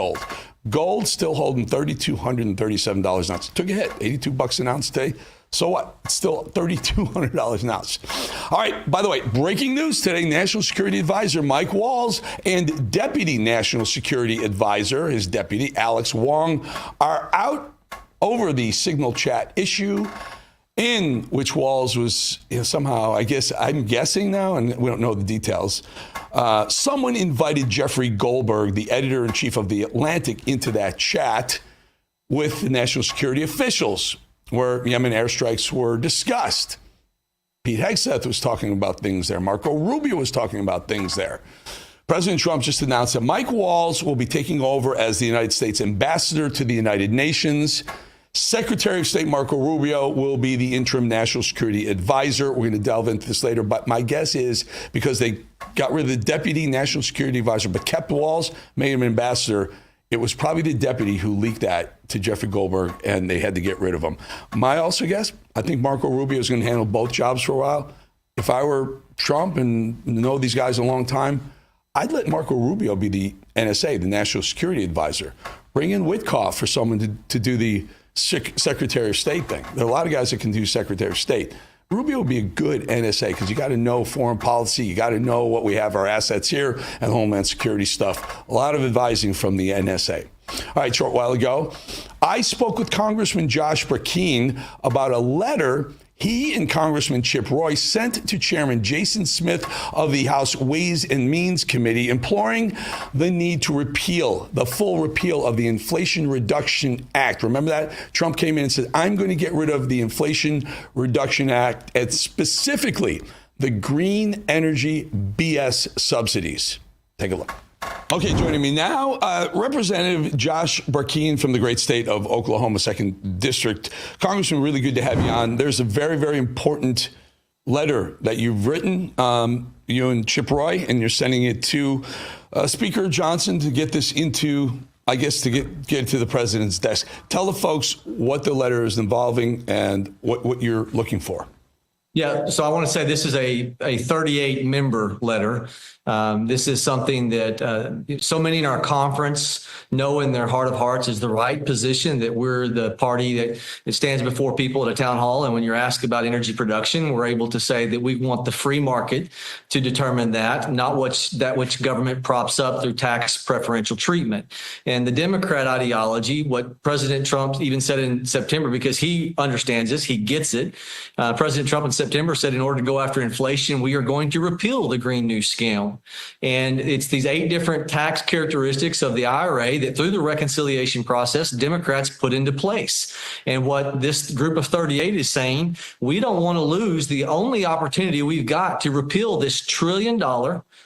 gold. Gold still holding $3,237 an ounce. Took a hit, $82 an ounce today. So what? It's still $3,200 an ounce. All right, by the way, breaking news today, National Security Advisor Mike Walls and Deputy National Security Advisor, his deputy, Alex Wong, are out over the Signal chat issue, in which Walls was somehow, I'm guessing now, and we don't know the details, someone invited Jeffrey Goldberg, the editor-in-chief of The Atlantic, into that chat with the national security officials, where Yemen airstrikes were discussed. Pete Hegseth was talking about things there. Marco Rubio was talking about things there. President Trump just announced that Mike Walls will be taking over as the United States ambassador to the United Nations. Secretary of State Marco Rubio will be the interim national security advisor. We're going to delve into this later, but my guess is because they got rid of the deputy national security advisor but kept Walls, made him ambassador, it was probably the deputy who leaked that to Jeffrey Goldberg, and they had to get rid of him. My also guess, I think Marco Rubio is going to handle both jobs for a while. If I were Trump and know these guys a long time, I'd let Marco Rubio be the NSA, the National Security Advisor. Bring in Witkoff for someone to do the Secretary of State thing. There are a lot of guys that can do Secretary of State. Rubio would be a good NSA because you got to know foreign policy. You got to know what we have, our assets here, and Homeland Security stuff. A lot of advising from the NSA. All right, short while ago, I spoke with Congressman Josh Burkeen about a letter he and Congressman Chip Roy sent to Chairman Jason Smith of the House Ways and Means Committee, imploring the need to repeal, the full repeal of the Inflation Reduction Act. Remember that? Trump came in and said, I'm going to get rid of the Inflation Reduction Act, and specifically the green energy BS subsidies. Take a look. Okay, joining me now, Representative Josh Burkeen from the great state of Oklahoma, 2nd District. Congressman, really good to have you on. There's a very, very important letter that you've written, you and Chip Roy, and you're sending it to Speaker Johnson to get this into, I guess, to get it to the president's desk. Tell the folks what the letter is involving and what you're looking for. Yeah, so I want to say this is a 38-member letter. This is something that so many in our conference know in their heart of hearts is the right position, that we're the party that stands before people at a town hall. And when you're asked about energy production, we're able to say that we want the free market to determine that, not that which government props up through tax preferential treatment. And the Democrat ideology, what President Trump even said in September, because he understands this, he gets it. President Trump in September said in order to go after inflation, we are going to repeal the Green New Scale. And it's these 8 different tax characteristics of the IRA that through the reconciliation process, Democrats put into place. And what this group of 38 is saying, we don't want to lose the only opportunity we've got to repeal this $1 trillion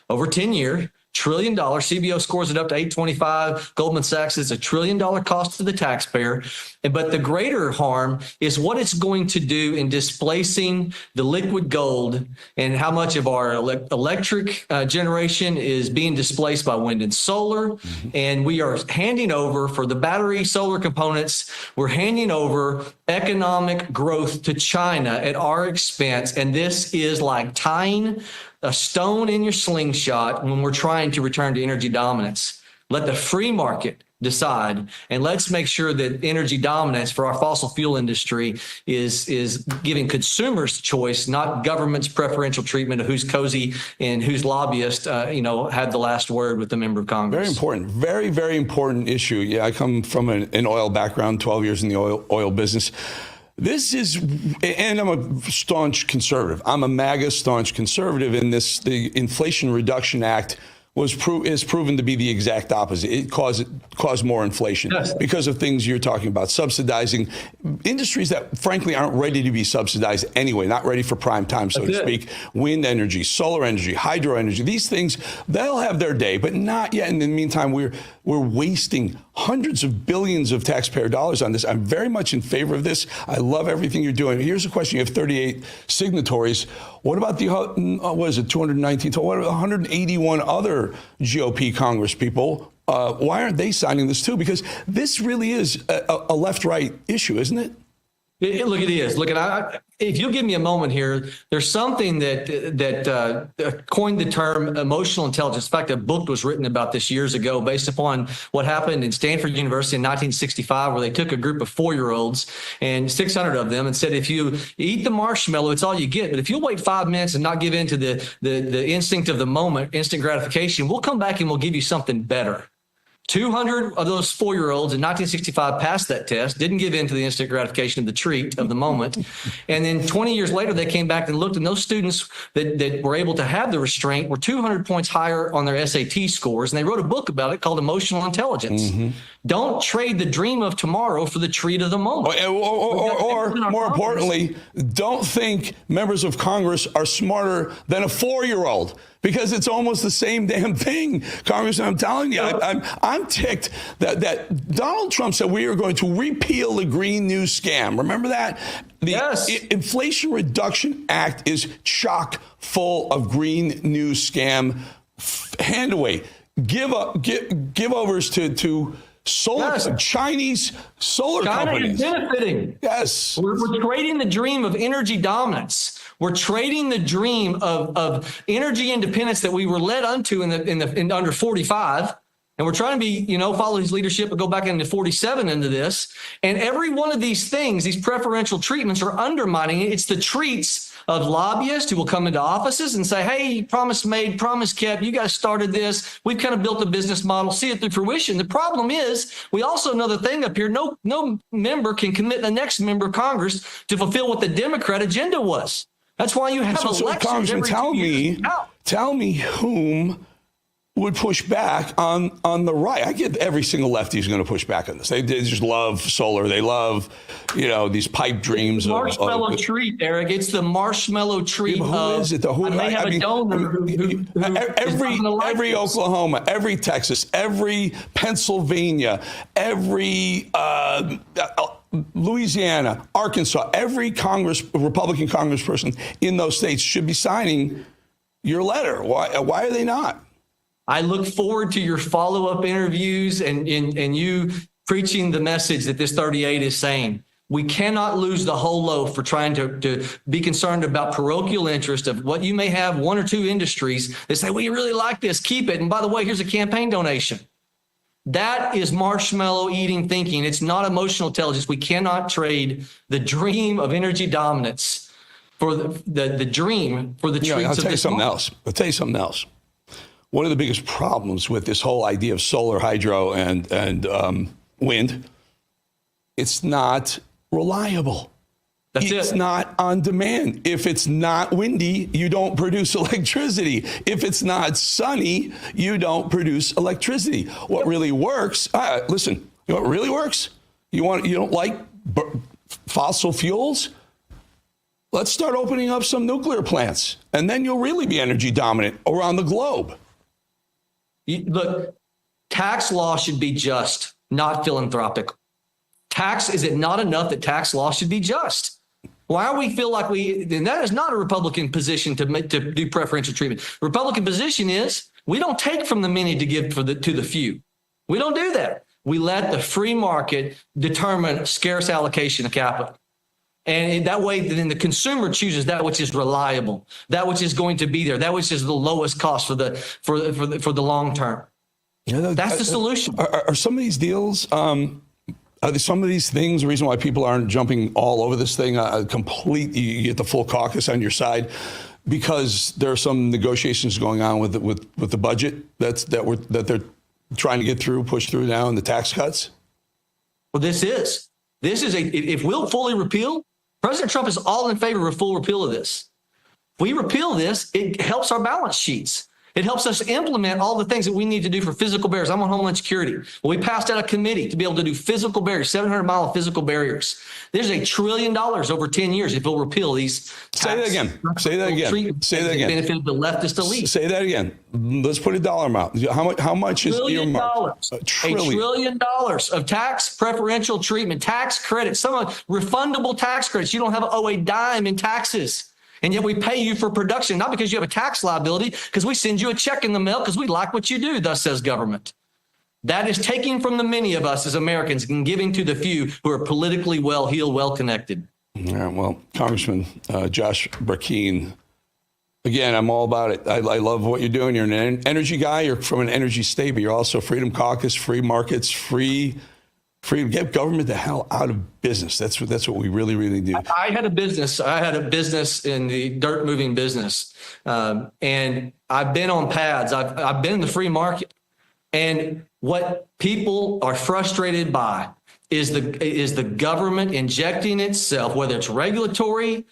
over 10 years. $1 trillion. CBO scores it up to 825. Goldman Sachs is $1 trillion cost to the taxpayer. But the greater harm is what it's going to do in displacing the liquid gold and how much of our electric generation is being displaced by wind and solar. Mm-hmm. And we are handing over, for the battery solar components, we're handing over economic growth to China at our expense. And this is like tying a stone in your slingshot when we're trying to return to energy dominance. Let the free market decide, and let's make sure that energy dominance for our fossil fuel industry is giving consumers choice, not government's preferential treatment of who's cozy and whose lobbyist, had the last word with the member of Congress. Very important, very, very important issue. Yeah, I come from an oil background, 12 years in the oil business. This is, and I'm a staunch conservative. I'm a MAGA staunch conservative in this. The Inflation Reduction Act is proven to be the exact opposite. It caused more inflation because of things you're talking about, subsidizing industries that frankly aren't ready to be subsidized anyway, not ready for prime time, so to speak. Wind energy, solar energy, hydro energy, these things, they'll have their day, but not yet. In the meantime, we're wasting hundreds of billions of taxpayer dollars on this. I'm very much in favor of this. I love everything you're doing. Here's a question. You have 38 signatories. What about the, 219, 181 other GOP Congress people? Why aren't they signing this too? Because this really is a left-right issue, isn't it? Look, it is. Look, if you'll give me a moment here, there's something that coined the term emotional intelligence. In fact, a book was written about this years ago based upon what happened in Stanford University in 1965, where they took a group of 4-year-olds and 600 of them and said, if you eat the marshmallow, it's all you get. But if you'll wait 5 minutes and not give in to the instinct of the moment, instant gratification, we'll come back and we'll give you something better. 200 of those 4-year-olds in 1965 passed that test, didn't give in to the instant gratification of the treat of the moment. And then 20 years later, they came back and looked, and those students that were able to have the restraint were 200 points higher on their SAT scores. And they wrote a book about it called Emotional Intelligence. Mm-hmm. Don't trade the dream of tomorrow for the treat of the moment. Or more importantly, don't think members of Congress are smarter than a 4-year-old. Because it's almost the same damn thing, Congressman. I'm telling you, I'm ticked that Donald Trump said we are going to repeal the Green New Scam. Remember that? Yes. Inflation Reduction Act is chock full of Green New Scam handaway. Give overs to solar Chinese solar companies. China is benefiting. Yes. We're trading the dream of energy dominance. We're trading the dream of energy independence that we were led unto in under 45. And we're trying to be, follow his leadership and go back into 47 into this. And every one of these things, these preferential treatments are undermining it. It's the treats of lobbyists who will come into offices and say, hey, promise made, promise kept. You guys started this. We've kind of built a business model, see it through fruition. The problem is we also know the thing up here. No member can commit the next member of Congress to fulfill what the Democrat agenda was. That's why you have elections every 2 years. Tell me whom would push back on the right. I get every single lefty is going to push back on this. They just love solar. They love, these pipe dreams. Marshmallow treat, Eric. It's the marshmallow treat. Who is it? A donor every Oklahoma, every Texas, every Pennsylvania, every Louisiana, Arkansas, every Republican congressperson in those states should be signing your letter. Why are they not? I look forward to your follow-up interviews and you preaching the message that this 38 is saying. We cannot lose the whole loaf for trying to be concerned about parochial interest of what you may have 1 or 2 industries that say, we really like this, keep it. And by the way, here's a campaign donation. That is marshmallow eating thinking. It's not emotional intelligence. We cannot trade the dream of energy dominance for the dream for the treats of this. I'll tell you something else. One of the biggest problems with this whole idea of solar, hydro, and wind, it's not reliable. It's not on demand. If it's not windy, you don't produce electricity. If it's not sunny, you don't produce electricity. What really works, listen, you know what really works? You don't like fossil fuels? Let's start opening up some nuclear plants, and then you'll really be energy dominant around the globe. Look, tax law should be just, not philanthropic. Is it not enough that tax law should be just? Why do we feel like and that is not a Republican position to do preferential treatment. The Republican position is we don't take from the many to give to the few. We don't do that. We let the free market determine scarce allocation of capital. And that way, then the consumer chooses that which is reliable, that which is going to be there, that which is the lowest cost for the long term. That's the solution. Are some of these deals? Are some of these things the reason why people aren't jumping all over this thing? You get the full caucus on your side because there are some negotiations going on with the budget that they're trying to get through, push through now, and the tax cuts. Well, this is if we'll fully repeal. President Trump is all in favor of a full repeal of this. If we repeal this, it helps our balance sheets. It helps us implement all the things that we need to do for physical barriers. I'm on Homeland Security. Well, we passed out a committee to be able to do physical barriers, 700-mile physical barriers. There's $1 trillion over 10 years if we'll repeal these. Say that again. Benefit the leftist elite. Say that again. Let's put a dollar amount. How much is earmarked? $1 trillion of tax preferential treatment, tax credits, some of refundable tax credits. You don't have to owe a dime in taxes. And yet we pay you for production, not because you have a tax liability, because we send you a check in the mail because we like what you do, thus says government. That is taking from the many of us as Americans and giving to the few who are politically well-heeled, well-connected. Yeah, well, Congressman Josh Burkeen, again, I'm all about it. I love what you're doing. You're an energy guy. You're from an energy state, but you're also Freedom Caucus, free markets, free to get government the hell out of business. That's what we really, really do. I had a business in the dirt moving business, and I've been on pads. I've been in the free market, and what people are frustrated by is the government injecting itself, whether it's regulatory,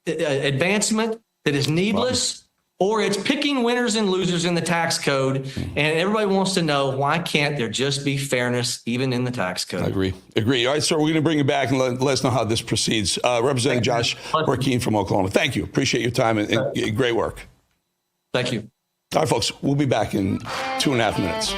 advancement that is needless, or it's picking winners and losers in the tax code. And everybody wants to know, why can't there just be fairness even in the tax code? I agree. All right, sir, we're going to bring you back and let us know how this proceeds. Representing Josh Burkeen from Oklahoma. Thank you. Appreciate your time and great work. Thank you. All right, folks, we'll be back in 2.5 minutes.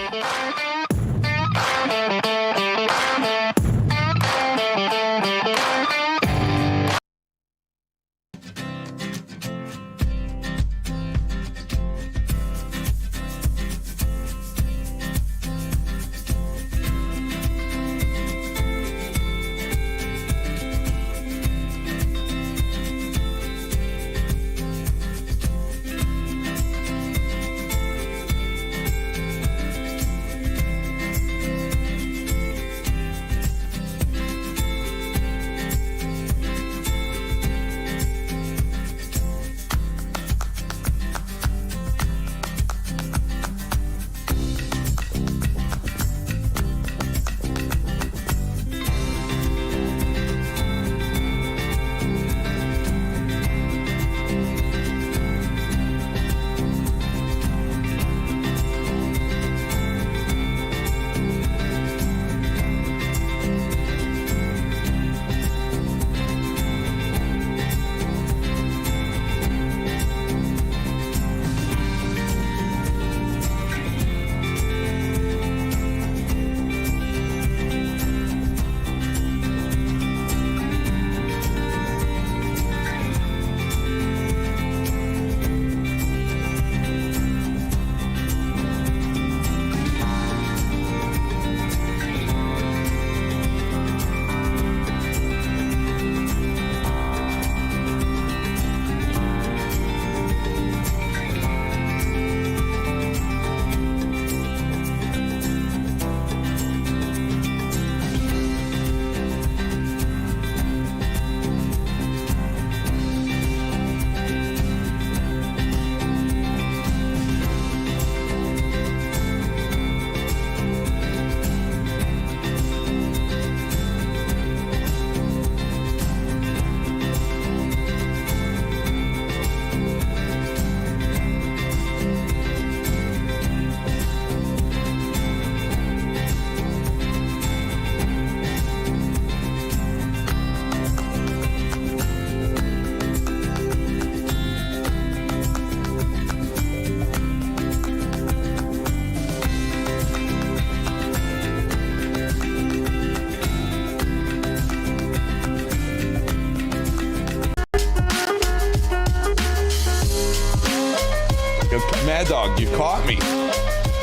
Mad Dog, you caught me.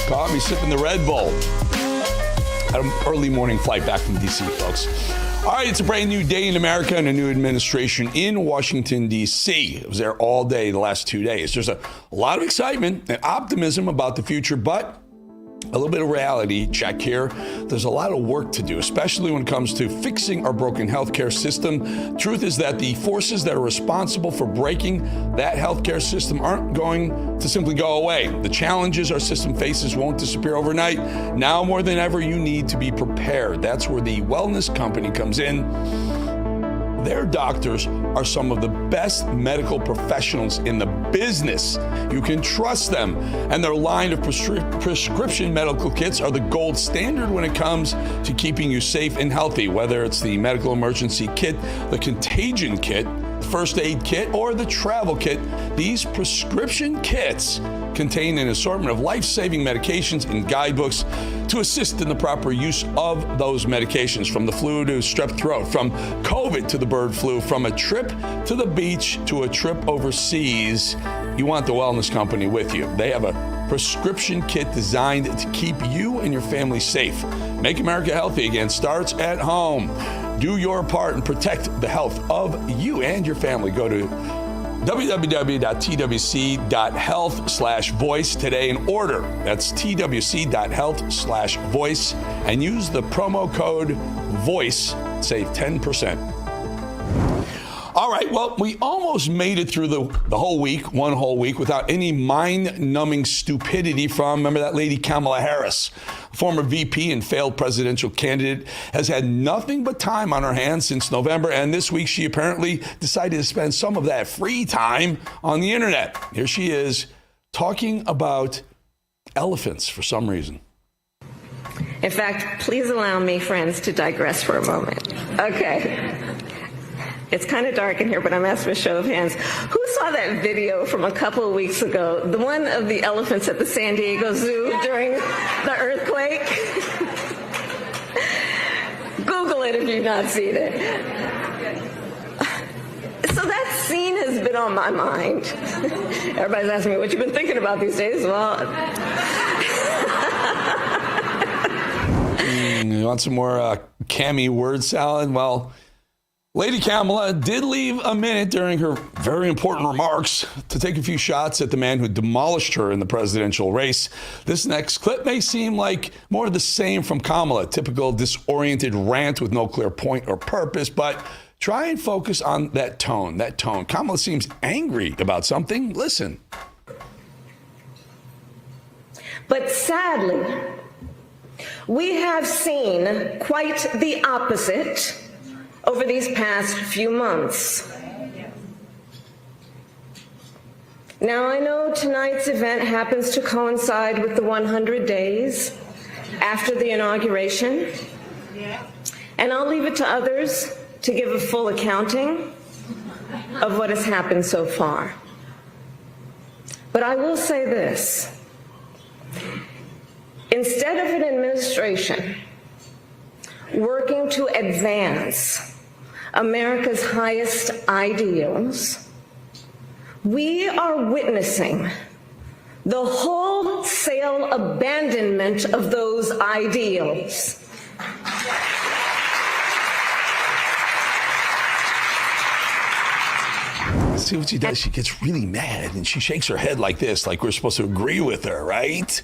Caught me sipping the Red Bull. Had an early morning flight back from D.C., folks. All right, it's a brand new day in America and a new administration in Washington, D.C. I was there all day the last 2 days. There's a lot of excitement and optimism about the future, but a little bit of reality check here. There's a lot of work to do, especially when it comes to fixing our broken healthcare system. Truth is that the forces that are responsible for breaking that healthcare system aren't going to simply go away. The challenges our system faces won't disappear overnight. Now more than ever, you need to be prepared. That's where the wellness company comes in. Their doctors are some of the best medical professionals in the business. You can trust them. And their line of prescription medical kits are the gold standard when it comes to keeping you safe and healthy, whether it's the medical emergency kit, the contagion kit, first aid kit, or the travel kit. These prescription kits contain an assortment of life-saving medications and guidebooks to assist in the proper use of those medications, from the flu to strep throat, from COVID to the bird flu, from a trip to the beach to a trip overseas. You want the wellness company with you. They have a prescription kit designed to keep you and your family safe. Make America healthy again starts at home. Do your part and protect the health of you and your family. Go to www.twc.health/voice today and order. That's twc.health/voice and use the promo code VOICE. Save 10%. All right, well, we almost made it through the whole week, one whole week, without any mind-numbing stupidity from, remember that lady Kamala Harris, former VP and failed presidential candidate, has had nothing but time on her hands since November, and this week she apparently decided to spend some of that free time on the internet. Here she is talking about elephants for some reason. In fact, please allow me, friends, to digress for a moment. Okay. It's kind of dark in here, but I'm asking a show of hands. Who saw that video from a couple of weeks ago, the one of the elephants at the San Diego Zoo during the earthquake? Google it if you've not seen it. So that scene has been on my mind. Everybody's asking me what you've been thinking about these days. Well, you want some more Cammy word salad? Well, Lady Kamala did leave a minute during her very important remarks to take a few shots at the man who demolished her in the presidential race. This next clip may seem like more of the same from Kamala, typical disoriented rant with no clear point or purpose, but try and focus on that tone, Kamala seems angry about something. Listen. but sadly, we have seen quite the opposite over these past few months. Now, I know tonight's event happens to coincide with the 100 days after the inauguration, and I'll leave it to others to give a full accounting of what has happened so far. But I will say this. Instead of an administration working to advance America's highest ideals, we are witnessing the wholesale abandonment of those ideals. See what she does? She gets really mad and she shakes her head like this, like we're supposed to agree with her, right?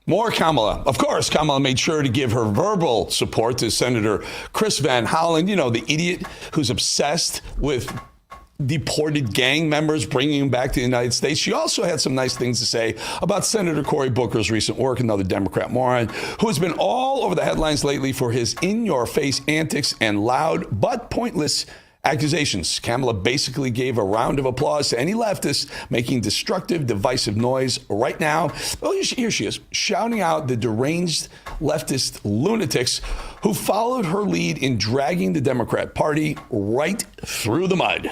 More Kamala. Of course, Kamala made sure to give her verbal support to Senator Chris Van Hollen, you know, the idiot who's obsessed with deported gang members, bringing them back to the United States. She also had some nice things to say about Senator Cory Booker's recent work, another Democrat moron, who has been all over the headlines lately for his in-your-face antics and loud but pointless accusations. Kamala basically gave a round of applause to any leftist making destructive, divisive noise right now. Well, here she is, shouting out the deranged leftist lunatics who followed her lead in dragging the Democrat Party right through the mud.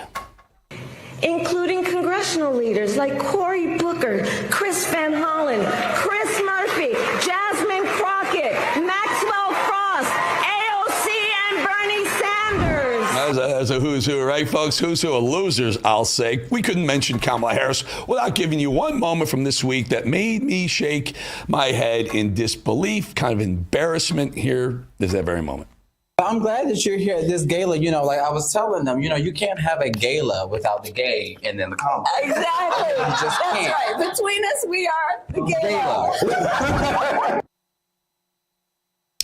Including congressional leaders like Cory Booker, Chris Van Hollen, Chris Murphy, Jasmine Crockett, Maxwell Cross, AOC, and Bernie Sanders. As a who's who, right, folks? Who's who of losers, I'll say. We couldn't mention Kamala Harris without giving you one moment from this week that made me shake my head in disbelief, kind of embarrassment. Here is that very moment. I'm glad that you're here at this gala. You know, like I was telling them, you know, you can't have a gala without the gay and then the comedy. Exactly. You just That's can't. right. Between us, we are the gala.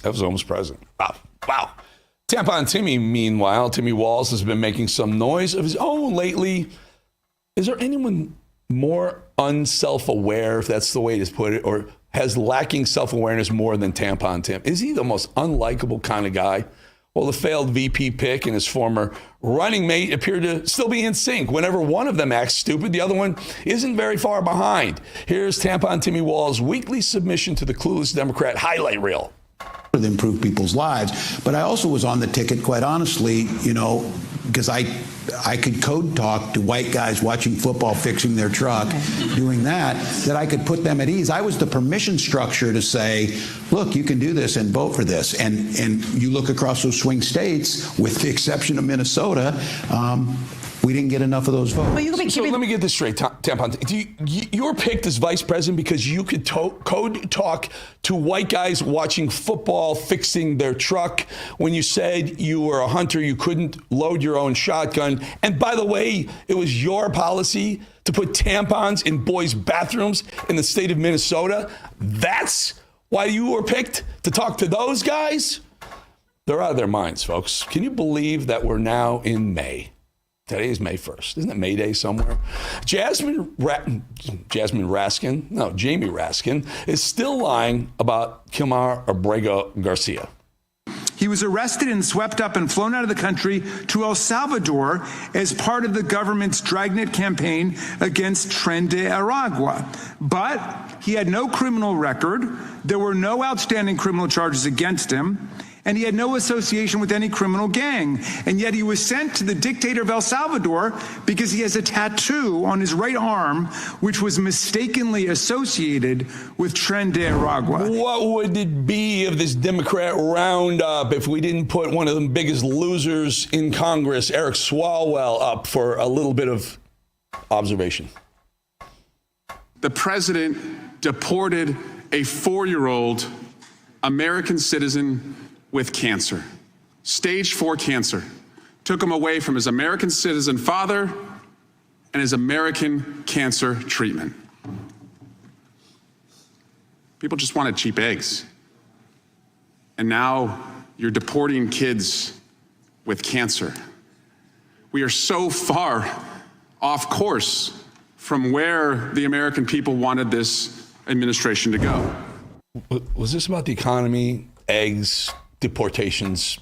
That was almost present. Wow. Tampon Timmy, meanwhile, Timmy Walls has been making some noise of his own lately. Is there anyone more unself-aware, if that's the way to put it, or has lacking self-awareness more than Tampon Tim? Is he the most unlikable kind of guy? Well, the failed VP pick and his former running mate appear to still be in sync. Whenever one of them acts stupid, the other one isn't very far behind. Here's Tampon Timmy Walls' weekly submission to the Clueless Democrat highlight reel. To improve people's lives. But I also was on the ticket, quite honestly, you know, because I could code talk to white guys watching football, fixing their truck, doing that I could put them at ease. I was the permission structure to say, look, you can do this and vote for this. And you look across those swing states, with the exception of Minnesota, we didn't get enough of those votes. So let me get this straight, Tampon. You were picked as vice president because you could code talk to white guys watching football, fixing their truck. When you said you were a hunter, you couldn't load your own shotgun. And by the way, it was your policy to put tampons in boys' bathrooms in the state of Minnesota. That's why you were picked to talk to those guys? They're out of their minds, folks. Can you believe that we're now in May? Today is May 1st. Isn't it May Day somewhere? Jamie Raskin is still lying about Kilmar Abrego Garcia. He was arrested and swept up and flown out of the country to El Salvador as part of the government's dragnet campaign against Tren de Aragua. But he had no criminal record. There were no outstanding criminal charges against him. And he had no association with any criminal gang. And yet he was sent to the dictator of El Salvador because he has a tattoo on his right arm, which was mistakenly associated with Tren de Aragua. What would it be of this Democrat roundup if we didn't put one of the biggest losers in Congress, Eric Swalwell, up for a little bit of observation? The president deported a 4-year-old American citizen with cancer, stage 4 cancer, took him away from his American citizen father and his American cancer treatment. People just wanted cheap eggs. And now you're deporting kids with cancer. We are so far off course from where the American people wanted this administration to go. Was this about the economy, eggs, deportations,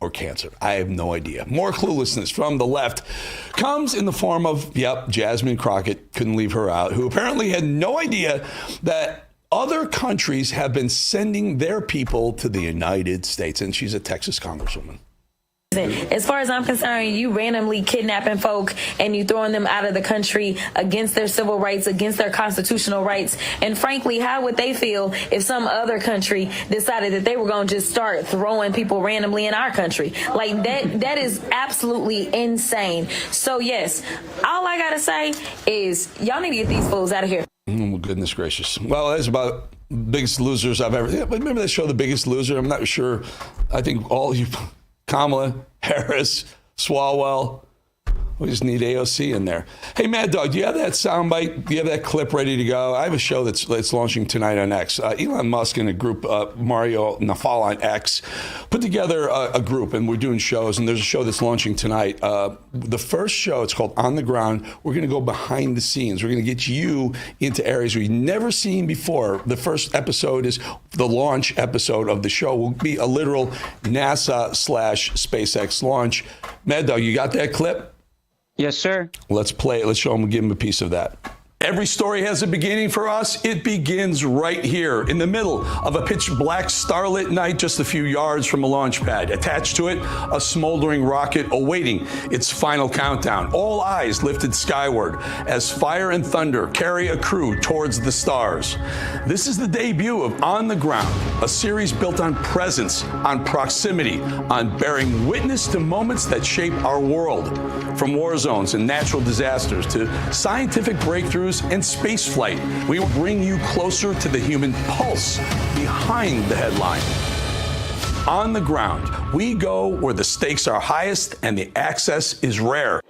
or cancer? I have no idea. More cluelessness from the left comes in the form of, Jasmine Crockett, couldn't leave her out, who apparently had no idea that other countries have been sending their people to the United States. And she's a Texas congresswoman. As far as I'm concerned, you randomly kidnapping folk and you throwing them out of the country against their civil rights, against their constitutional rights. And frankly, how would they feel if some other country decided that they were going to just start throwing people randomly in our country? Like that is absolutely insane. So yes, all I got to say is y'all need to get these fools out of here. Oh, goodness gracious. Well, that's about biggest losers I've ever. Remember that show, The Biggest Loser? I'm not sure. I think all you, Kamala Harris, Swalwell, we just need AOC in there. Hey, Mad Dog, do you have that soundbite? Do you have that clip ready to go? I have a show that's launching tonight on X. Elon Musk and a group, Mario Nafal on X, put together a group, and we're doing shows, and there's a show that's launching tonight. The first show, it's called On the Ground. We're going to go behind the scenes. We're going to get you into areas we've never seen before. The first episode is the launch episode of the show. Will be a literal NASA/SpaceX launch. Mad Dog, you got that clip? Yes, sir. Let's play it. Let's show them, give them a piece of that. Every story has a beginning for us. It begins right here in the middle of a pitch black starlit night just a few yards from a launch pad. Attached to it, a smoldering rocket awaiting its final countdown. All eyes lifted skyward as fire and thunder carry a crew towards the stars. This is the debut of On the Ground, a series built on presence, on proximity, on bearing witness to moments that shape our world. From war zones and natural disasters to scientific breakthroughs and space flight, we will bring you closer to the human pulse behind the headline. On the Ground, we go where the stakes are highest and the access is rare.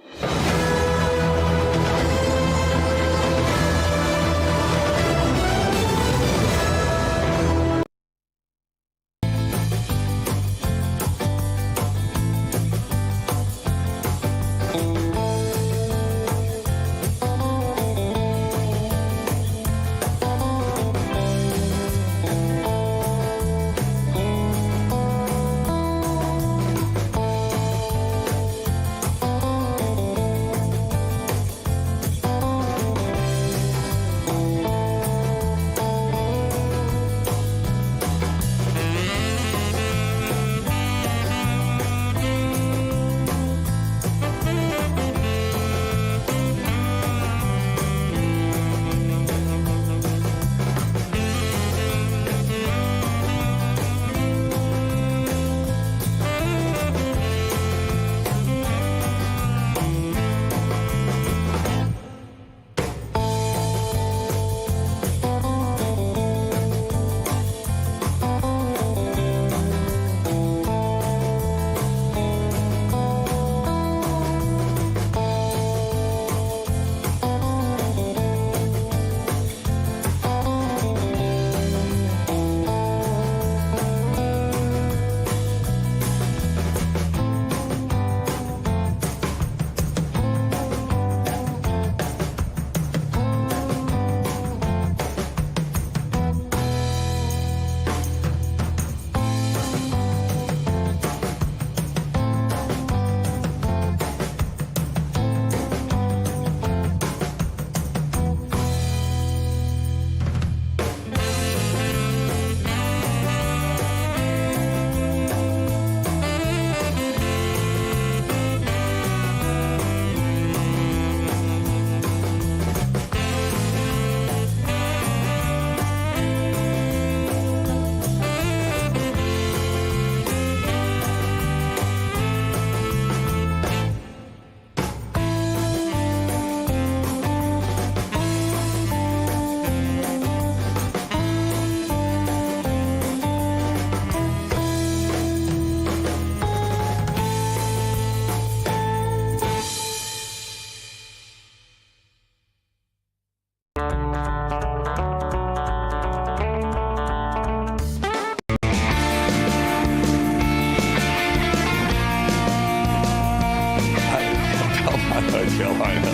Carolina.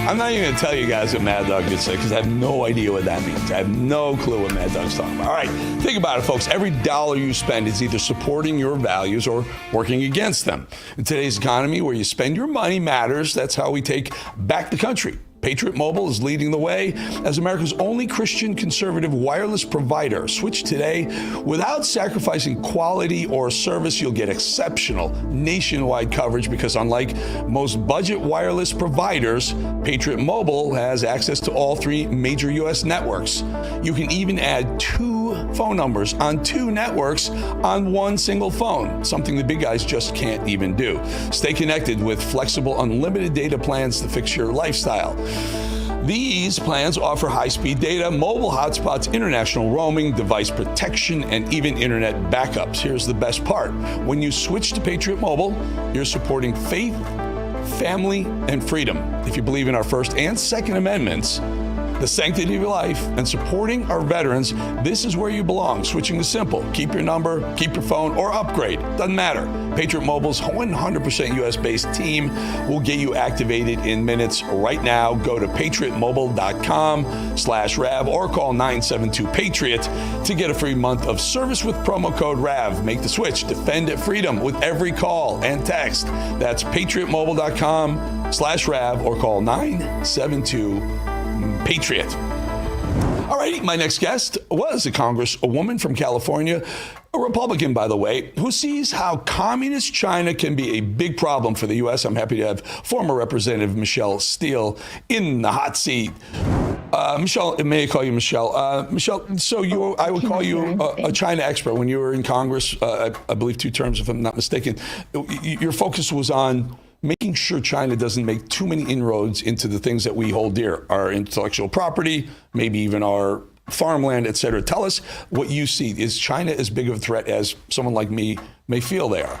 I'm not even going to tell you guys what Mad Dog did say because I have no idea what that means. I have no clue what Mad Dog's talking about. All right, think about it, folks. Every dollar you spend is either supporting your values or working against them. In today's economy, where you spend your money matters. That's how we take back the country. Patriot Mobile is leading the way as America's only Christian conservative wireless provider. Switch today without sacrificing quality or service. You'll get exceptional nationwide coverage because unlike most budget wireless providers, Patriot Mobile has access to all 3 major U.S. networks. You can even add 2 phone numbers on 2 networks on 1 single phone, something the big guys just can't even do. Stay connected with flexible unlimited data plans to fix your lifestyle. These plans offer high-speed data, mobile hotspots, international roaming, device protection, and even internet backups. Here's the best part. When you switch to Patriot Mobile, you're supporting faith, family, and freedom. If you believe in our First and Second Amendments, the sanctity of your life, and supporting our veterans, this is where you belong. Switching is simple. Keep your number, keep your phone, or upgrade. Doesn't matter. Patriot Mobile's 100% U.S.-based team will get you activated in minutes. Right now, go to patriotmobile.com/RAV or call 972-PATRIOT to get a free month of service with promo code RAV. Make the switch. Defend at freedom with every call and text. That's patriotmobile.com/RAV or call 972-PATRIOT. All righty, my next guest was a congresswoman from California, a Republican, by the way, who sees how communist China can be a big problem for the U.S. I'm happy to have former Representative Michelle Steele in the hot seat. Michelle, may I call you Michelle? Michelle, so I would call you a China expert. When you were in Congress, I believe 2 terms, if I'm not mistaken, your focus was on making sure China doesn't make too many inroads into the things that we hold dear, our intellectual property, maybe even our farmland, et cetera. Tell us what you see. Is China as big of a threat as someone like me may feel they are?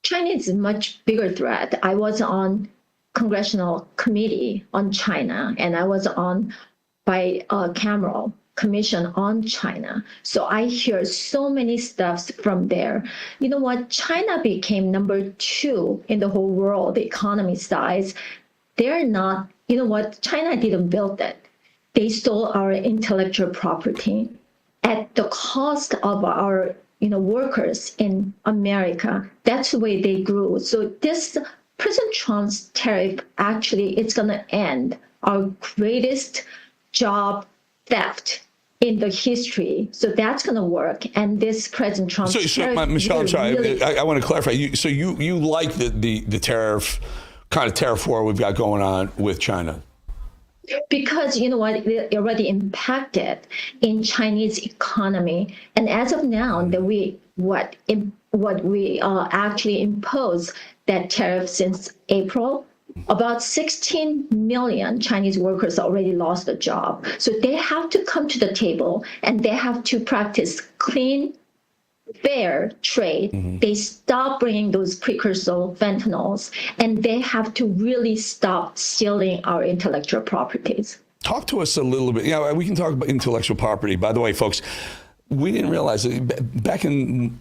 China is a much bigger threat. I was on congressional committee on China, and I was on bicameral commission on China. So I hear so many stuff from there. You know what? China became number 2 in the whole world, the economy size. They're not, you know what? China didn't build it. They stole our intellectual property at the cost of our, workers in America. That's the way they grew. So this President Trump's tariff, actually, it's going to end our greatest job theft in the history. So that's going to work. And this President Trump's tariff, Michelle, I'm sorry, really, I want to clarify. So you like the tariff, kind of tariff war we've got going on with China? Because you know what, it already impacted in Chinese economy, and as of now, that we actually imposed that tariff since April. About 16 million Chinese workers already lost a job. So they have to come to the table and they have to practice clean, fair trade. Mm-hmm. They stop bringing those precursor fentanyls, and they have to really stop stealing our intellectual properties. Talk to us a little bit. We can talk about intellectual property. By the way, folks, we didn't realize that back in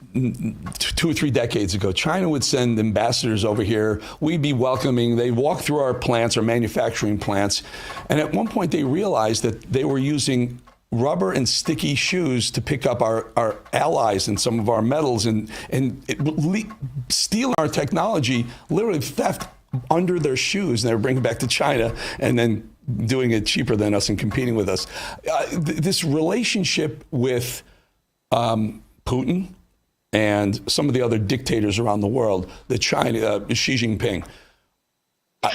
2 or 3 decades ago, China would send ambassadors over here. We'd be welcoming. They'd walk through our plants, our manufacturing plants. And at one point, they realized that they were using rubber and sticky shoes to pick up our allies and some of our metals and stealing our technology, literally theft under their shoes. And they were bringing it back to China and then doing it cheaper than us and competing with us. This relationship with Putin and some of the other dictators around the world, the China, Xi Jinping,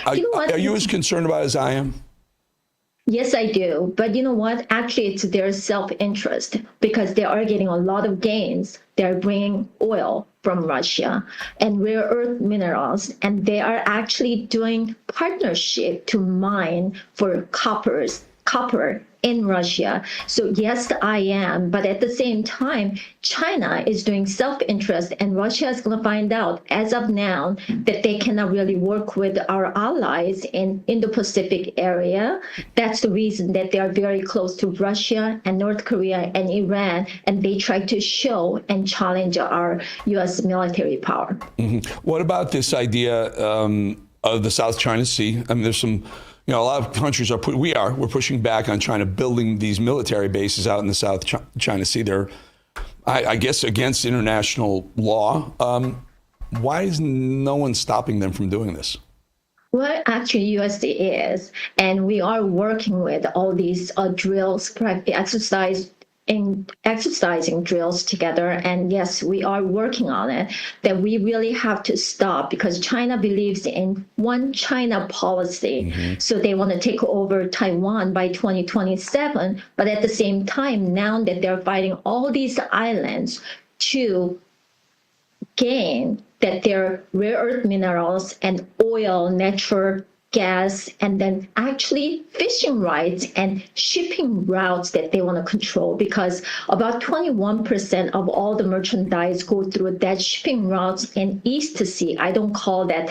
are you as concerned about it as I am? Yes, I do. But you know what? Actually, it's their self-interest because they are getting a lot of gains. They're bringing oil from Russia and rare earth minerals, and they are actually doing partnership to mine for copper in Russia. So yes, I am. But at the same time, China is doing self-interest, and Russia is going to find out as of now that they cannot really work with our allies in the Pacific area. That's the reason that they are very close to Russia and North Korea and Iran, and they try to show and challenge our U.S. military power. Mm-hmm. What about this idea of the South China Sea. I mean, there's some, a lot of countries we're pushing back on China building these military bases out in the South China Sea. They're, I guess, against international law. Why is no one stopping them from doing this? Well, actually, USD is, and we are working with all these drills, exercising drills together. And yes, we are working on it, that we really have to stop because China believes in one China policy. So they want to take over Taiwan by 2027. But at the same time, now that they're fighting all these islands to gain that their rare earth minerals and oil, natural gas, and then actually fishing rights and shipping routes that they want to control, because about 21% of all the merchandise go through that shipping routes in East Sea. I don't call that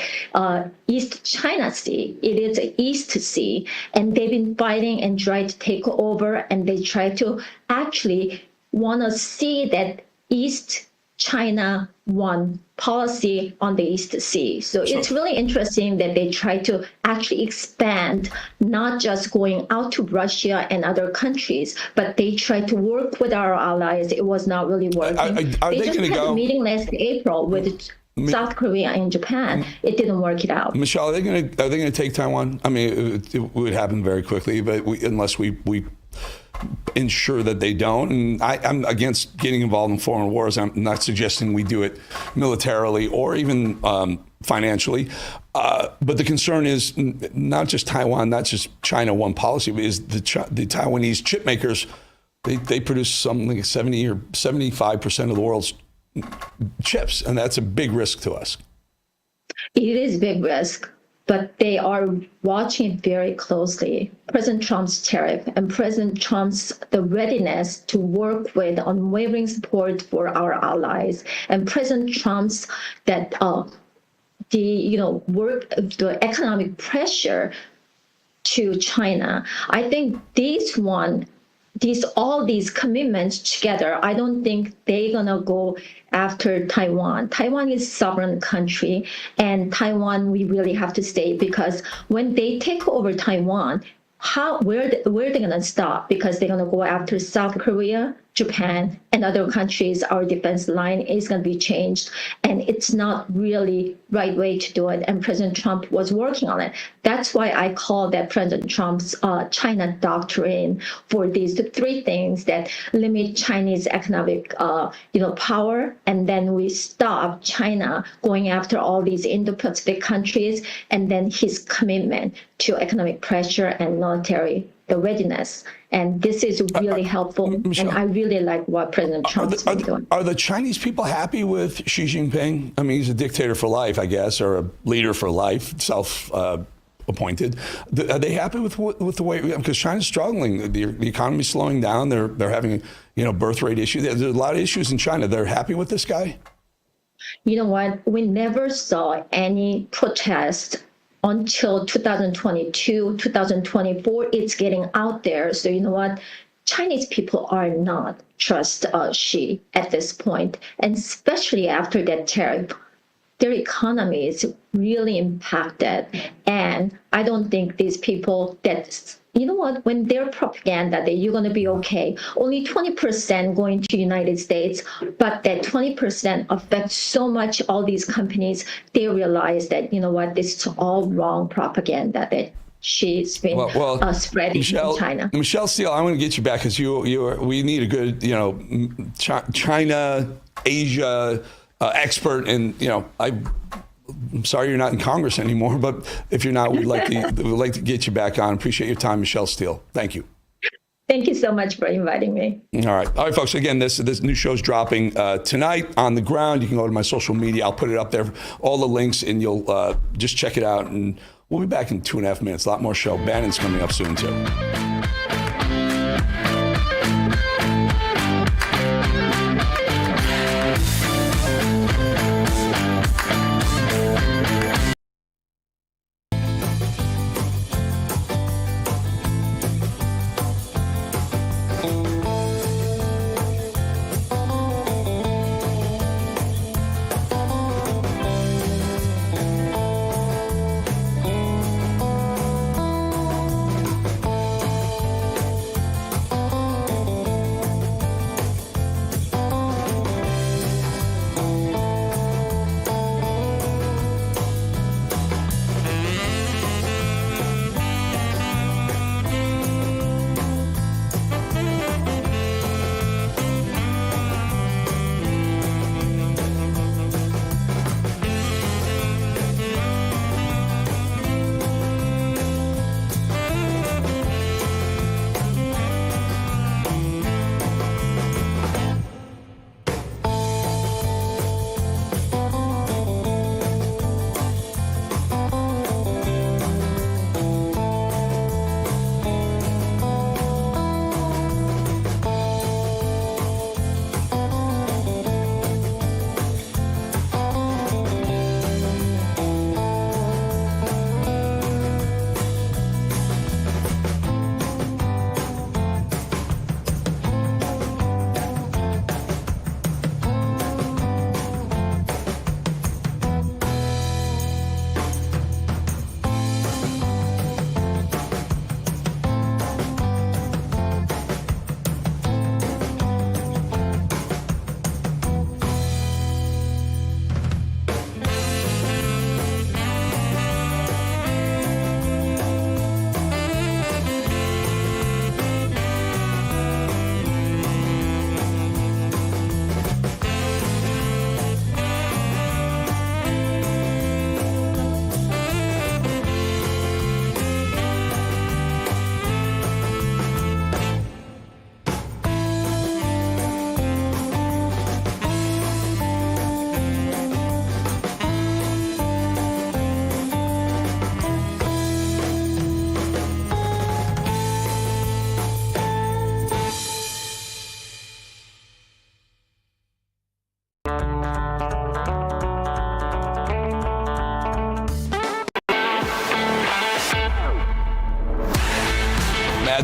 East China Sea. It is East Sea. And they've been fighting and trying to take over, and they try to actually want to see that East China one policy on the East Sea. So it's really interesting that they try to actually expand, not just going out to Russia and other countries, but they try to work with our allies. It was not really working. Are they they just going to had go a meeting last April with South Korea and Japan. It didn't work it out. Michelle, are they going to take Taiwan? I mean, it would happen very quickly, but unless we ensure that they don't. And I'm against getting involved in foreign wars. I'm not suggesting we do it militarily or even financially. But the concern is not just Taiwan, not just China one policy, but is the Taiwanese chip makers. They produce something like 70 or 75% of the world's chips, and that's a big risk to us. It is big risk, but they are watching it very closely. President Trump's tariff and President Trump's the readiness to work with unwavering support for our allies, and President Trump's that the economic pressure to China. I think all these commitments together, I don't think they're gonna go after Taiwan. Taiwan is a sovereign country, and Taiwan we really have to stay, because when they take over Taiwan, where they're gonna stop? Because they're gonna go after South Korea, Japan, and other countries. Our defense line is gonna be changed, and it's not really right way to do it. And President Trump was working on it. That's why I call that President Trump's China doctrine for these three things that limit Chinese economic power, and then we stop China going after all these Indo-Pacific countries, and then his commitment to economic pressure and military the readiness. And this is really helpful. Michelle, and I really like what President Trump's been doing. Are the Chinese people happy with Xi Jinping? I mean, he's a dictator for life, I guess, or a leader for life, self-appointed. Are they happy with the way? Because China's struggling. The economy's slowing down. They're having birth rate issues. There's a lot of issues in China. They're happy with this guy? You know what? We never saw any protest until 2022, 2024, it's getting out there. So you know what? Chinese people are not trust Xi at this point, and especially after that tariff, their economy is really impacted. And I don't think these people when their propaganda that you're going to be okay, only 20% going to United States, but that 20% affects so much all these companies, they realize that, this is all wrong propaganda that she's been spreading in China. Michelle Steele, I want to get you back because we need a good, China, Asia expert. And, I'm sorry you're not in Congress anymore, but if you're not, we'd like to get you back on. Appreciate your time, Michelle Steele. Thank you. Thank you so much for inviting me. All right, folks. Again, this new show's dropping tonight on the ground. You can go to my social media. I'll put it up there, all the links, and you'll just check it out. And we'll be back in 2.5 minutes. A lot more show. Bannon's coming up soon too.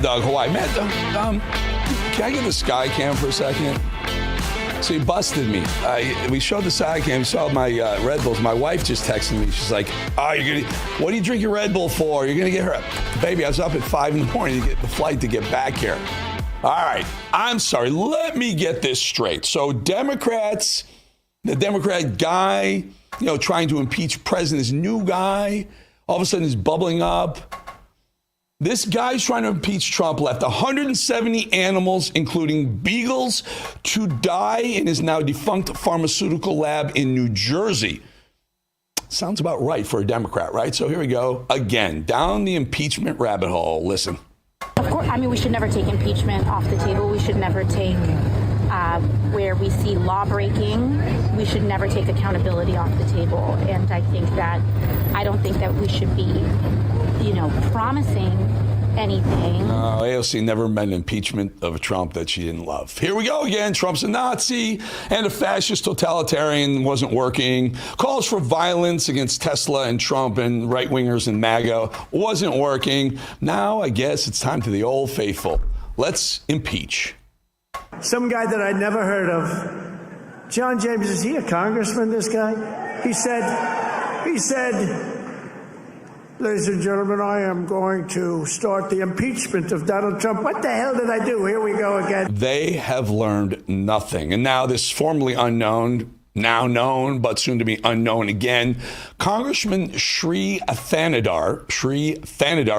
Mad Dog Hawaii. Mad Dog, can I get the sky cam for a second? So he busted me. We showed the sky cam, saw my Red Bulls. My wife just texted me. She's like, what do you drink your Red Bull for? You're going to get her. Baby, I was up at 5 in the morning to get the flight to get back here. All right, I'm sorry. Let me get this straight. So Democrats, the Democrat guy, trying to impeach president, this new guy, all of a sudden is bubbling up. This guy's trying to impeach Trump, left 170 animals, including beagles, to die in his now defunct pharmaceutical lab in New Jersey. Sounds about right for a Democrat, right? So here we go again, down the impeachment rabbit hole. Listen. Of course, we should never take impeachment off the table. We should never take where we see law breaking. We should never take accountability off the table. And I don't think that we should be, promising anything. AOC never meant impeachment of Trump that she didn't love. Here we go again. Trump's a Nazi and a fascist totalitarian, wasn't working. Calls for violence against Tesla and Trump and right-wingers and MAGA wasn't working. Now I guess it's time to the old faithful. Let's impeach. Some guy that I'd never heard of. John James, is he a congressman, this guy? He said, ladies and gentlemen, I am going to start the impeachment of Donald Trump. What the hell did I do? Here we go again. They have learned nothing. And now this formerly unknown, now known, but soon to be unknown again, Congressman Sri Thanadar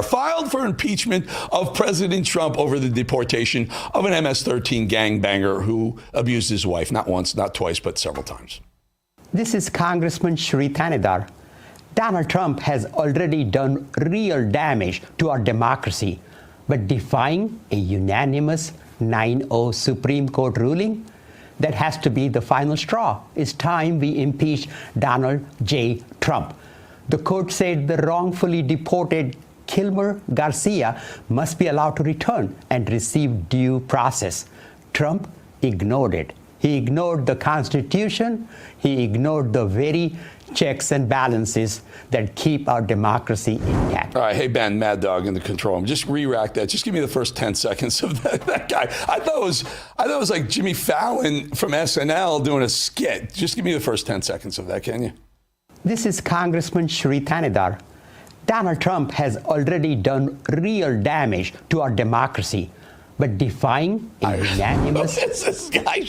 filed for impeachment of President Trump over the deportation of an MS-13 gangbanger who abused his wife, not once, not twice, but several times. This is Congressman Sri Thanadar. Donald Trump has already done real damage to our democracy, but defying a unanimous 9-0 Supreme Court ruling, that has to be the final straw. It's time we impeach Donald J. Trump. The court said the wrongfully deported Kilmer Garcia must be allowed to return and receive due process. Trump ignored it. He ignored the Constitution. He ignored the very checks and balances that keep our democracy intact. All right, hey Ben, Mad Dog in the control room. Just re-rack that. Just give me the first 10 seconds of that guy. I thought it was like Jimmy Fallon from SNL doing a skit. Just give me the first 10 seconds of that, can you? This is Congressman Sri Thanadar. Donald Trump has already done real damage to our democracy, but defying a unanimous... It's this guy,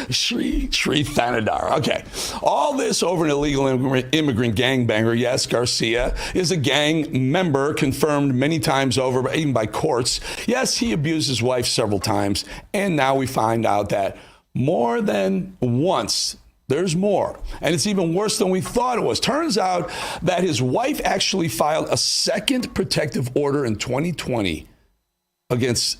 Sri Thanadar. Okay. All this over an illegal immigrant gangbanger. Yes, Garcia is a gang member confirmed many times over, even by courts. Yes, he abused his wife several times. And now we find out that more than once, there's more. And it's even worse than we thought it was. Turns out that his wife actually filed a second protective order in 2020 against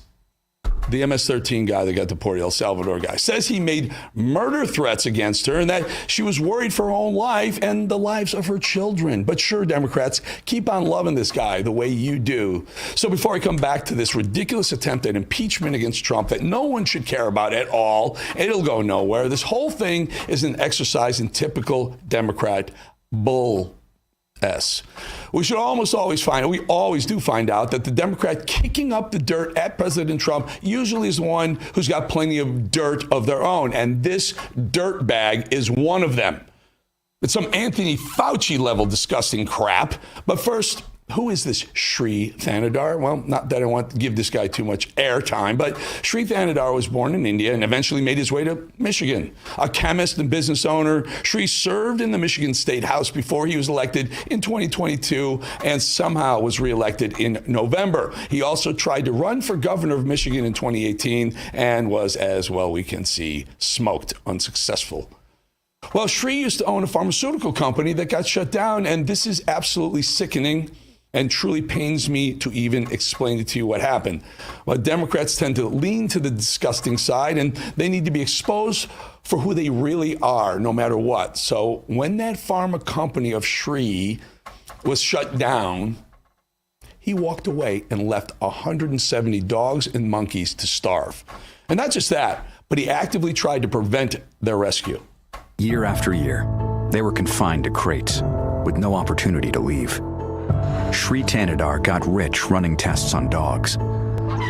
the MS-13 guy that got deported, El Salvador guy. Says he made murder threats against her and that she was worried for her own life and the lives of her children. But sure, Democrats, keep on loving this guy the way you do. So before I come back to this ridiculous attempt at impeachment against Trump that no one should care about at all, it'll go nowhere. This whole thing is an exercise in typical Democrat bull. We should almost always we always do find out that the Democrat kicking up the dirt at President Trump usually is the one who's got plenty of dirt of their own. And this dirt bag is one of them. It's some Anthony Fauci level disgusting crap. But first, who is this Sri Thanadar? Well, not that I want to give this guy too much airtime, but Sri Thanadar was born in India and eventually made his way to Michigan. A chemist and business owner, Sri served in the Michigan State House before he was elected in 2022 and somehow was reelected in November. He also tried to run for governor of Michigan in 2018 and was, as well we can see, smoked, unsuccessful. Well, Sri used to own a pharmaceutical company that got shut down, and this is absolutely sickening. And truly pains me to even explain it to you what happened. Well, Democrats tend to lean to the disgusting side, and they need to be exposed for who they really are, no matter what. So when that pharma company of Sri was shut down, he walked away and left 170 dogs and monkeys to starve. And not just that, but he actively tried to prevent their rescue. Year after year, they were confined to crates with no opportunity to leave. Sri Thanadar got rich running tests on dogs.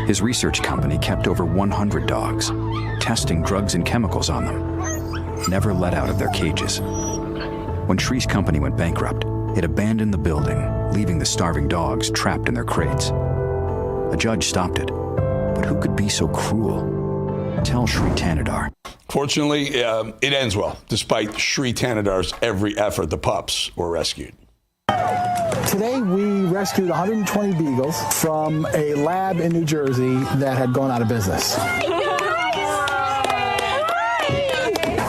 His research company kept over 100 dogs, testing drugs and chemicals on them, never let out of their cages. When Shree's company went bankrupt, it abandoned the building, leaving the starving dogs trapped in their crates. A judge stopped it, but who could be so cruel? Tell Sri Tanadar. Fortunately, it ends well, despite Sri Tanadar's every effort. The pups were rescued. Today, we rescued 120 beagles from a lab in New Jersey that had gone out of business.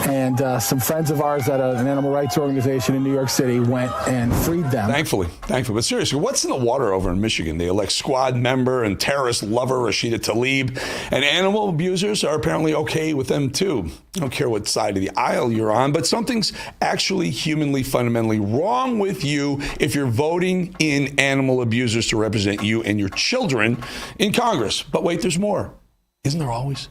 And some friends of ours at an animal rights organization in New York City went and freed them. Thankfully. But seriously, what's in the water over in Michigan? They elect squad member and terrorist lover Rashida Tlaib, and animal abusers are apparently okay with them too. I don't care what side of the aisle you're on, but something's actually humanly, fundamentally wrong with you if you're voting in animal abusers to represent you and your children in Congress. But wait, there's more. Isn't there always?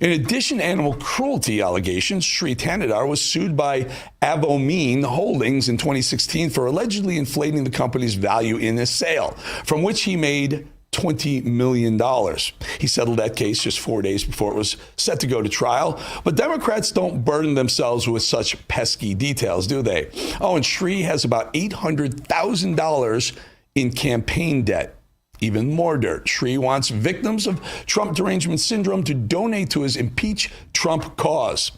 In addition to animal cruelty allegations, Sri Tanadar was sued by Avomine Holdings in 2016 for allegedly inflating the company's value in a sale, from which he made $20 million. He settled that case just 4 days before it was set to go to trial. But Democrats don't burden themselves with such pesky details, do they? Oh, and Sri has about $800,000 in campaign debt. Even more dirt. Sri wants victims of Trump derangement syndrome to donate to his Impeach Trump cause.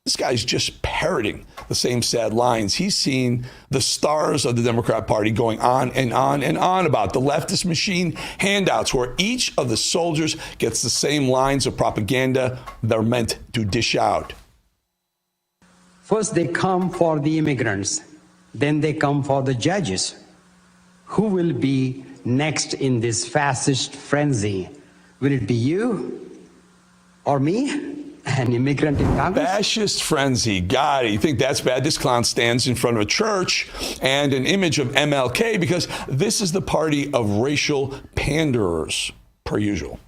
This guy's just parroting the same sad lines. He's seen the stars of the Democrat Party going on and on and on about the leftist machine handouts, where each of the soldiers gets the same lines of propaganda they're meant to dish out. First, they come for the immigrants. Then they come for the judges. Who will be next in this fascist frenzy? Will it be you or me, an immigrant in Congress? Fascist frenzy. God, you think that's bad? This clown stands in front of a church and an image of MLK because this is the party of racial panderers, per usual.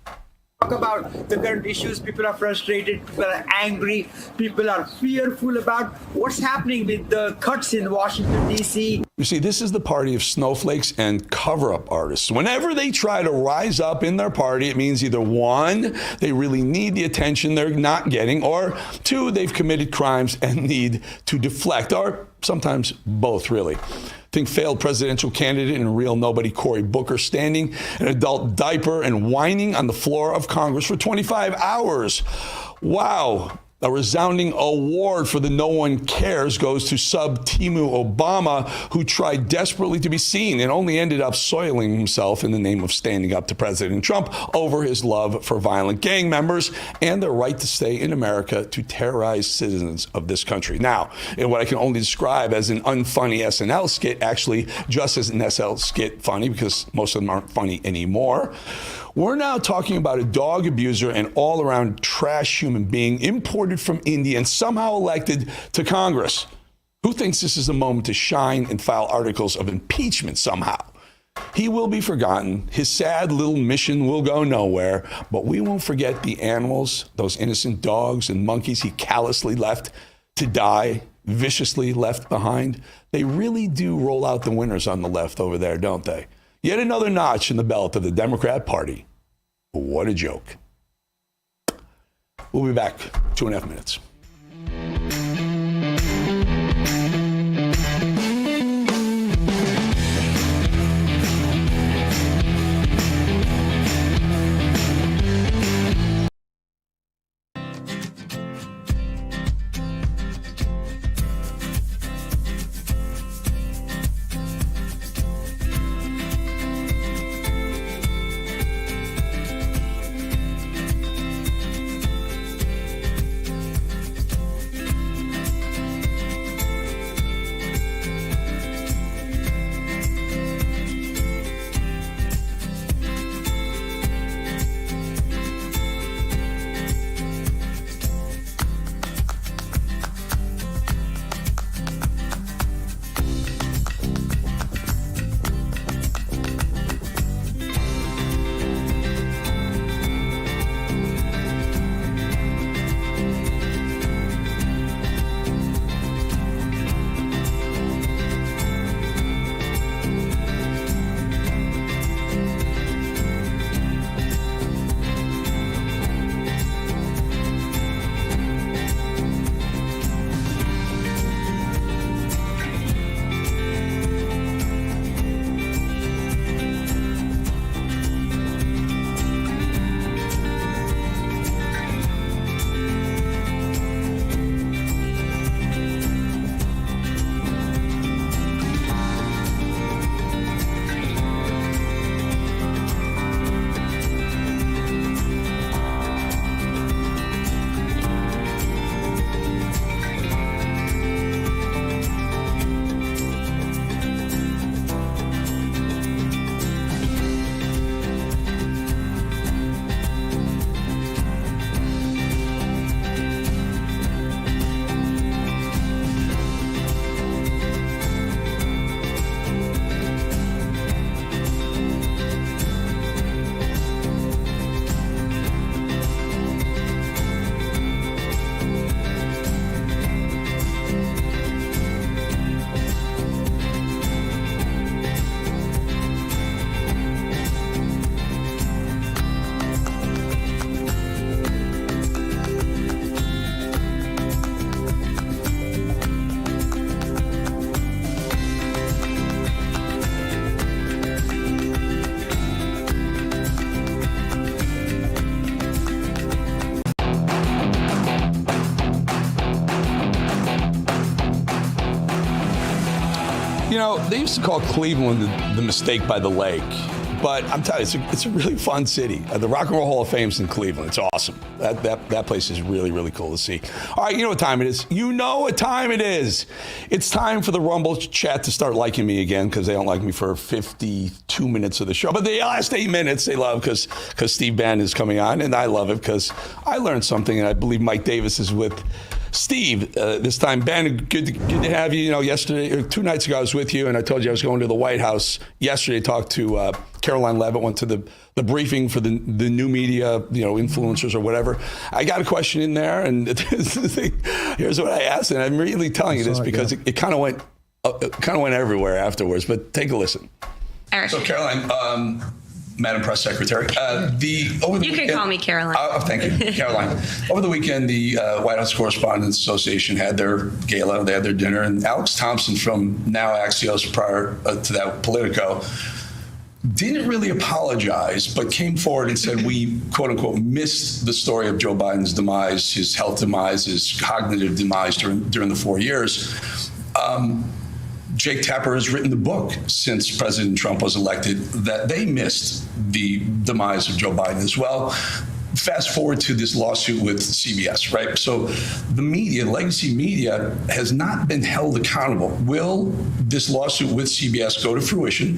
Talk about the current issues. People are frustrated, people are angry, people are fearful about what's happening with the cuts in Washington, D.C. You see, this is the party of snowflakes and cover-up artists. Whenever they try to rise up in their party, it means either one, they really need the attention they're not getting, or two, they've committed crimes and need to deflect, or sometimes both, really. Think failed presidential candidate and real nobody Cory Booker standing in an adult diaper and whining on the floor of Congress for 25 hours. Wow. A resounding award for the no one cares goes to sub-Timu Obama, who tried desperately to be seen and only ended up soiling himself in the name of standing up to President Trump over his love for violent gang members and their right to stay in America to terrorize citizens of this country. Now, in what I can only describe as an unfunny SNL skit, actually just as an SNL skit funny because most of them aren't funny anymore, we're now talking about a dog abuser and all-around trash human being imported from India and somehow elected to Congress. Who thinks this is a moment to shine and file articles of impeachment somehow? He will be forgotten. His sad little mission will go nowhere, but we won't forget the animals, those innocent dogs and monkeys he callously left to die, viciously left behind. They really do roll out the winners on the left over there, don't they? Yet another notch in the belt of the Democrat Party. What a joke. We'll be back 2.5 minutes. You know, they used to call Cleveland the mistake by the lake. But I'm telling you, it's a really fun city. The Rock and Roll Hall of Fame's in Cleveland. It's awesome. That place is really, really cool to see. All right, you know what time it is. You know what time it is. It's time for the Rumble chat to start liking me again, because they don't like me for 52 minutes of the show. But the last 8 minutes they love because Steve Bannon is coming on, and I love it because I learned something, and I believe Mike Davis is with Steve, this time. Ben, good to have you. You know, yesterday or 2 nights ago, I was with you, and I told you I was going to the White House yesterday. Talked to Caroline Leavitt, went to the briefing for the new media, influencers or whatever. I got a question in there, and here's what I asked, and I'm really telling you this because it kind of went everywhere afterwards. But take a listen. Eric. So, Caroline. Madam Press Secretary. You can call me Caroline. Thank you, Caroline. Over the weekend, the White House Correspondents Association had their gala, they had their dinner, and Alex Thompson from now Axios, prior to that Politico, didn't really apologize, but came forward and said we, quote unquote, missed the story of Joe Biden's demise, his health demise, his cognitive demise during the 4 years. Jake Tapper has written the book since President Trump was elected that they missed the demise of Joe Biden as well. Fast forward to this lawsuit with CBS, right? So the media, legacy media, has not been held accountable. Will this lawsuit with CBS go to fruition?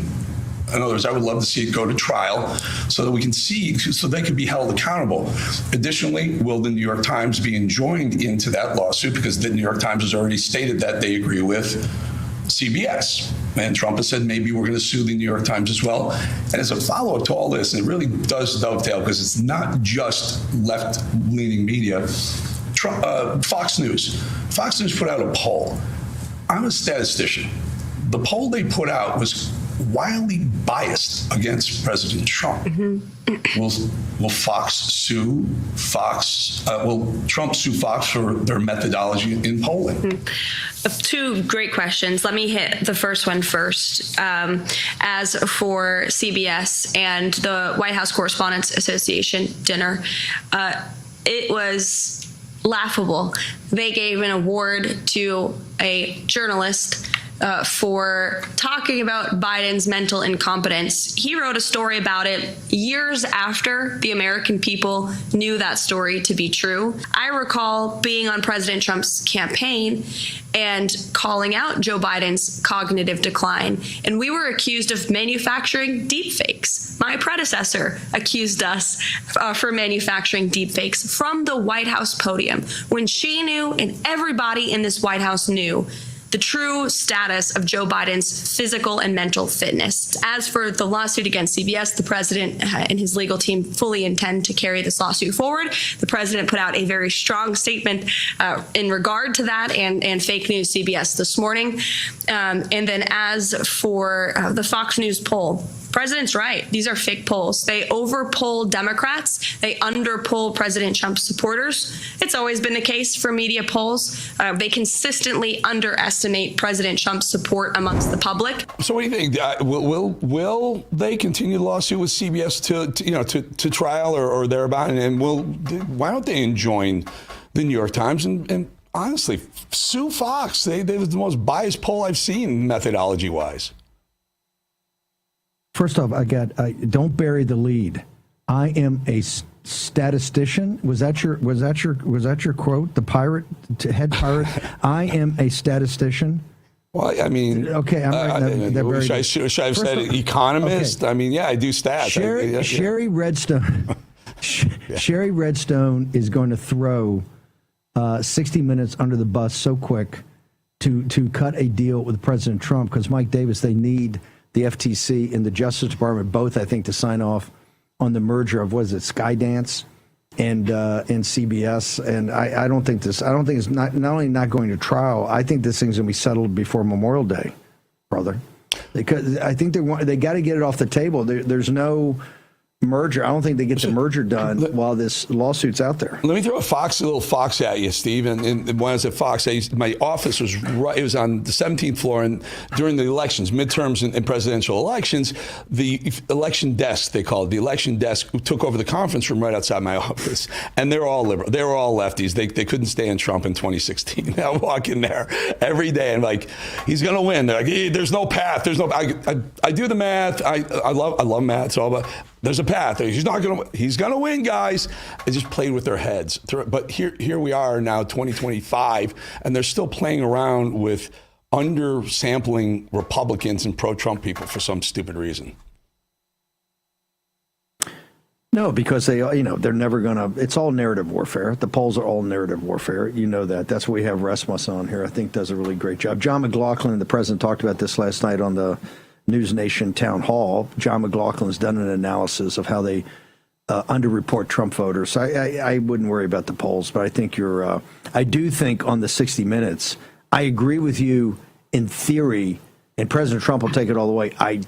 In other words, I would love to see it go to trial so that we can see, so they can be held accountable. Additionally, will the New York Times be enjoined into that lawsuit? Because the New York Times has already stated that they agree with CBS. And Trump has said maybe we're going to sue the New York Times as well. And as a follow-up to all this, and it really does dovetail because it's not just left-leaning media, Fox News put out a poll. I'm a statistician. The poll they put out was wildly biased against President Trump. Will Fox sue Fox? Will Trump sue Fox for their methodology in polling? 2 great questions. Let me hit the first one first. As for CBS and the White House Correspondents Association dinner, it was laughable. They gave an award to a journalist for talking about Biden's mental incompetence. He wrote a story about it years after the American people knew that story to be true. I recall being on President Trump's campaign and calling out Joe Biden's cognitive decline. And we were accused of manufacturing deepfakes. My predecessor accused us for manufacturing deepfakes from the White House podium when she knew and everybody in this White House knew the true status of Joe Biden's physical and mental fitness. As for the lawsuit against CBS, the president and his legal team fully intend to carry this lawsuit forward. The president put out a very strong statement in regard to that and fake news CBS this morning. And then as for the Fox News poll, President's right. These are fake polls. They overpoll Democrats. They underpoll President Trump's supporters. It's always been the case for media polls. They consistently underestimate President Trump's support amongst the public. So what do you think? Will they continue the lawsuit with CBS to trial or thereabout? And why don't they enjoin the New York Times and honestly sue Fox? They was the most biased poll I've seen methodology wise. First off, don't bury the lead. I am a statistician. Was that your quote? The pirate, head pirate. I am a statistician. Well, I mean, okay. Should I have said economist? Okay. I mean, yeah, I do stats. Sherry Redstone. Sherry Redstone is going to throw 60 Minutes under the bus so quick to cut a deal with President Trump because Mike Davis. They need the FTC and the Justice Department both, I think, to sign off on the merger of Skydance and CBS. And I don't think it's not only not going to trial. I think this thing's going to be settled before Memorial Day, brother. Because I think they got to get it off the table. There's no merger. I don't think they get the merger done while this lawsuit's out there. Let me throw a little fox at you, Steve. And when I was at Fox, my office was right. It was on the 17th floor, and during the elections, midterms and presidential elections, the election desk, they call it, the election desk took over the conference room right outside my office. And they're all liberal. They were all lefties. They couldn't stand Trump in 2016. I walk in there every day and like, he's going to win. They're like, hey, there's no path. There's no. I do the math. I love math. It's all about. There's a path. He's gonna win, guys. I just played with their heads. But here we are now, 2025, and they're still playing around with undersampling Republicans and pro-Trump people for some stupid reason. No, because they're never gonna. It's all narrative warfare. The polls are all narrative warfare. You know that. That's what we have Rasmus on here. I think does a really great job. John McLaughlin, the president, talked about this last night on the News Nation town hall. John McLaughlin's done an analysis of how they underreport Trump voters. So I wouldn't worry about the polls, but I think I do think on the 60 Minutes, I agree with you in theory, and President Trump will take it all the way.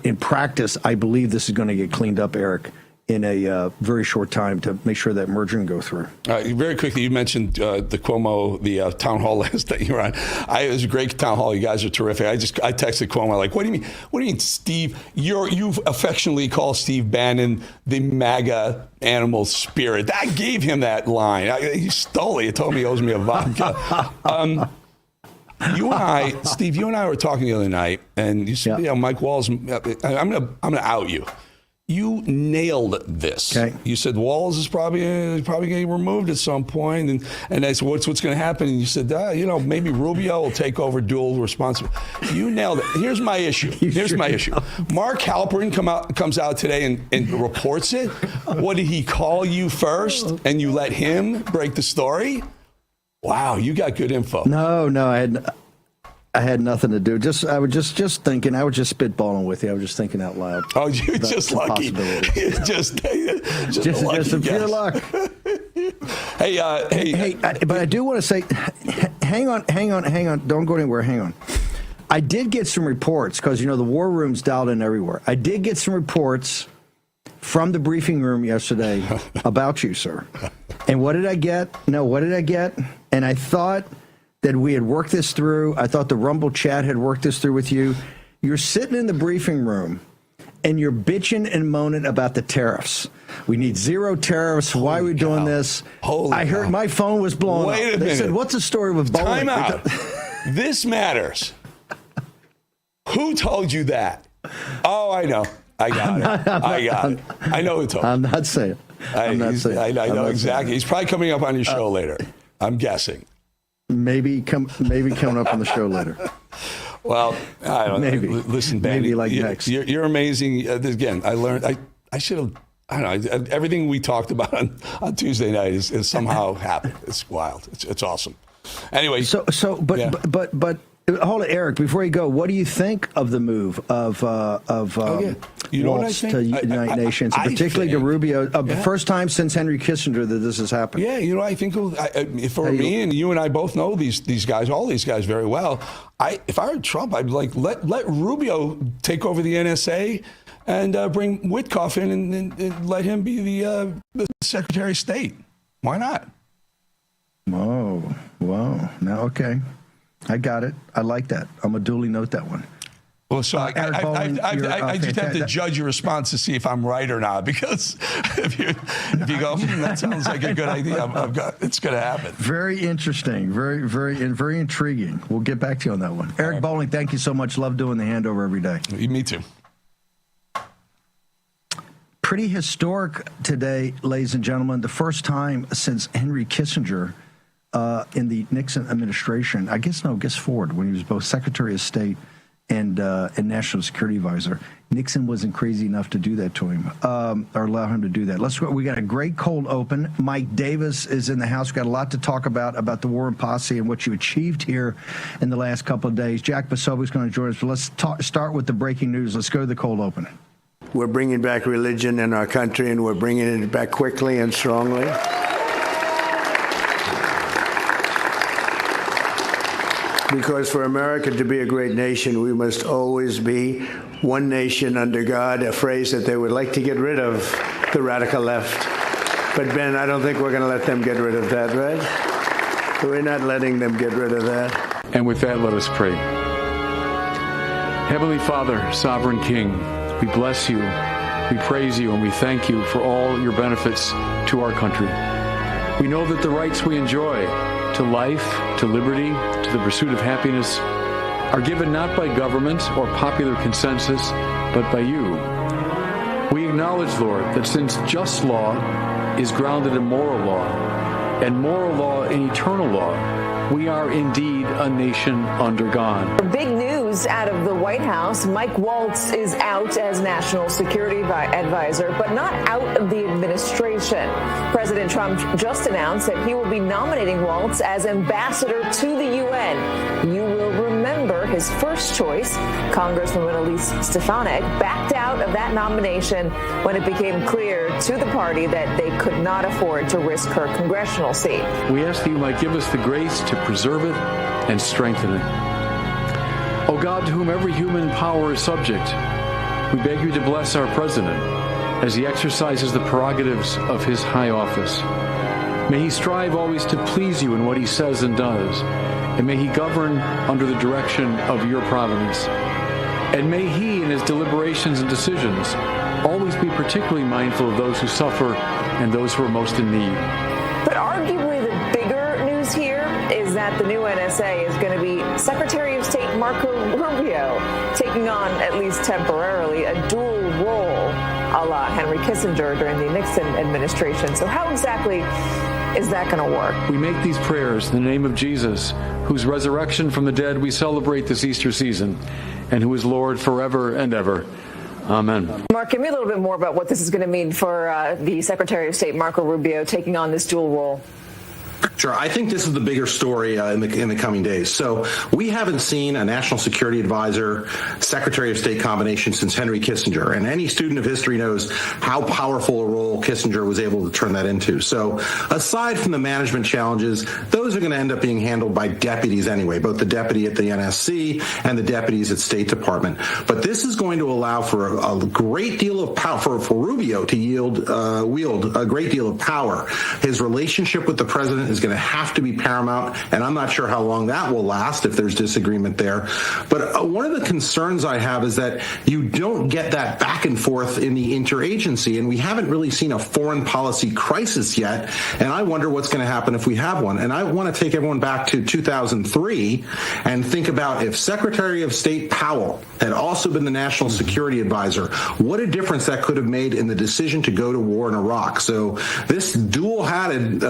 In practice, I believe this is going to get cleaned up, Eric, in a very short time to make sure that merger can go through. Very quickly, you mentioned the Cuomo, the town hall list that you were on. It was a great town hall. You guys are terrific. I texted Cuomo like, what do you mean? What do you mean, Steve? You affectionately call Steve Bannon the MAGA animal spirit. I gave him that line. He stole it. He told me he owes me a vodka. You and I, Steve, were talking the other night, and you said, Mike Walls. I'm gonna out you. You nailed this. Okay. You said Walls is probably getting removed at some point, and I said, what's going to happen? And you said, maybe Rubio will take over dual responsibility. You nailed it. Here's my issue. Mark Halperin comes out today and reports it. What did he call you first? And you let him break the story? Wow, you got good info. No, I had nothing to do. I was just thinking. I was just spitballing with you. I was just thinking out loud. Oh, you're just lucky. just some pure luck. Hey, but I do want to say, hang on. Don't go anywhere. Hang on. I did get some reports because the war room's dialed in everywhere. I did get some reports from the briefing room yesterday about you, sir. And what did I get? And I thought that we had worked this through. I thought the Rumble chat had worked this through with you. You're sitting in the briefing room and you're bitching and moaning about the tariffs. We need zero tariffs. Why are we doing this? I heard my phone was blowing up. Wait a minute. They said, what's the story with bowling? Time out. This matters. Who told you that? Oh, I know. I got it. I know who told you. I'm not saying. I know exactly. He's probably coming up on your show later. I'm guessing. Maybe coming up on the show later. Well, I don't know. Maybe. Listen, Ben, next. You're amazing. Again, I learned. I should have. I don't know. Everything we talked about on Tuesday night is somehow happened. It's wild. It's awesome. Anyway. But hold it, Eric. Before you go, what do you think of the move of Waltz to United Nations, particularly to Rubio? The first time since Henry Kissinger that this has happened. Yeah, I think for me and you and I both know these guys, all these guys very well. If I were Trump, I'd like let Rubio take over the NSA and bring Witkoff in and let him be the Secretary of State. Why not? Whoa. Now, okay. I got it. I like that. I'm going to duly note that one. Well, so I just have to judge your response to see if I'm right or not, because if you go, that sounds like a good idea, it's going to happen. Very interesting. Very intriguing. We'll get back to you on that one. Eric Bolling, thank you so much. Love doing the handover every day. Me too. Pretty historic today, ladies and gentlemen. The first time since Henry Kissinger in the Nixon administration, I guess forward, when he was both Secretary of State and National Security Advisor. Nixon wasn't crazy enough to do that to him, or allow him to do that. We got a great cold open. Mike Davis is in the house. We've got a lot to talk about the war and posse and what you achieved here in the last couple of days. Jack Basovic is going to join us, but let's start with the breaking news. Let's go to the cold open. We're bringing back religion in our country, and we're bringing it back quickly and strongly. Because for America to be a great nation, we must always be one nation under God, a phrase that they would like to get rid of, the radical left. But Ben, I don't think we're going to let them get rid of that, right? We're not letting them get rid of that. And with that, let us pray. Heavenly Father, Sovereign King, we bless you, we praise you, and we thank you for all your benefits to our country. We know that the rights we enjoy to life, to liberty, to the pursuit of happiness are given not by government or popular consensus, but by you. We acknowledge, Lord, that since just law is grounded in moral law, and moral law in eternal law, we are indeed a nation under God. Big news out of the White House. Mike Waltz is out as National Security Advisor, but not out of the administration. President Trump just announced that he will be nominating Waltz as ambassador to the UN. You will remember his first choice, Congresswoman Elise Stefanik, backed out of that nomination when it became clear to the party that they could not afford to risk her congressional seat. We ask that you might give us the grace to preserve it and strengthen it. O God, to whom every human power is subject, we beg you to bless our president as he exercises the prerogatives of his high office. May he strive always to please you in what he says and does, and may he govern under the direction of your providence. And may he, in his deliberations and decisions, always be particularly mindful of those who suffer and those who are most in need. But arguably the bigger news here is that the new NSA is going to be Secretary of State Marco Rubio, taking on, at least temporarily, a dual role a la Henry Kissinger during the Nixon administration. So how exactly is that going to work? We make these prayers in the name of Jesus, whose resurrection from the dead we celebrate this Easter season, and who is Lord forever and ever. Amen. Mark, give me a little bit more about what this is going to mean for the Secretary of State Marco Rubio taking on this dual role. Sure. I think this is the bigger story in the coming days. So we haven't seen a national security advisor, Secretary of State combination since Henry Kissinger. And any student of history knows how powerful a role Kissinger was able to turn that into. So aside from the management challenges, those are going to end up being handled by deputies anyway, both the deputy at the NSC and the deputies at State Department. But this is going to allow for a great deal of power, for Rubio to wield a great deal of power. His relationship with the president is going to have to be paramount, and I'm not sure how long that will last if there's disagreement there. But one of the concerns I have is that you don't get that back and forth in the interagency, and we haven't really seen a foreign policy crisis yet, and I wonder what's going to happen if we have one. And I want to take everyone back to 2003 and think about if Secretary of State Powell had also been the national security advisor, what a difference that could have made in the decision to go to war in Iraq. So this dual-hatted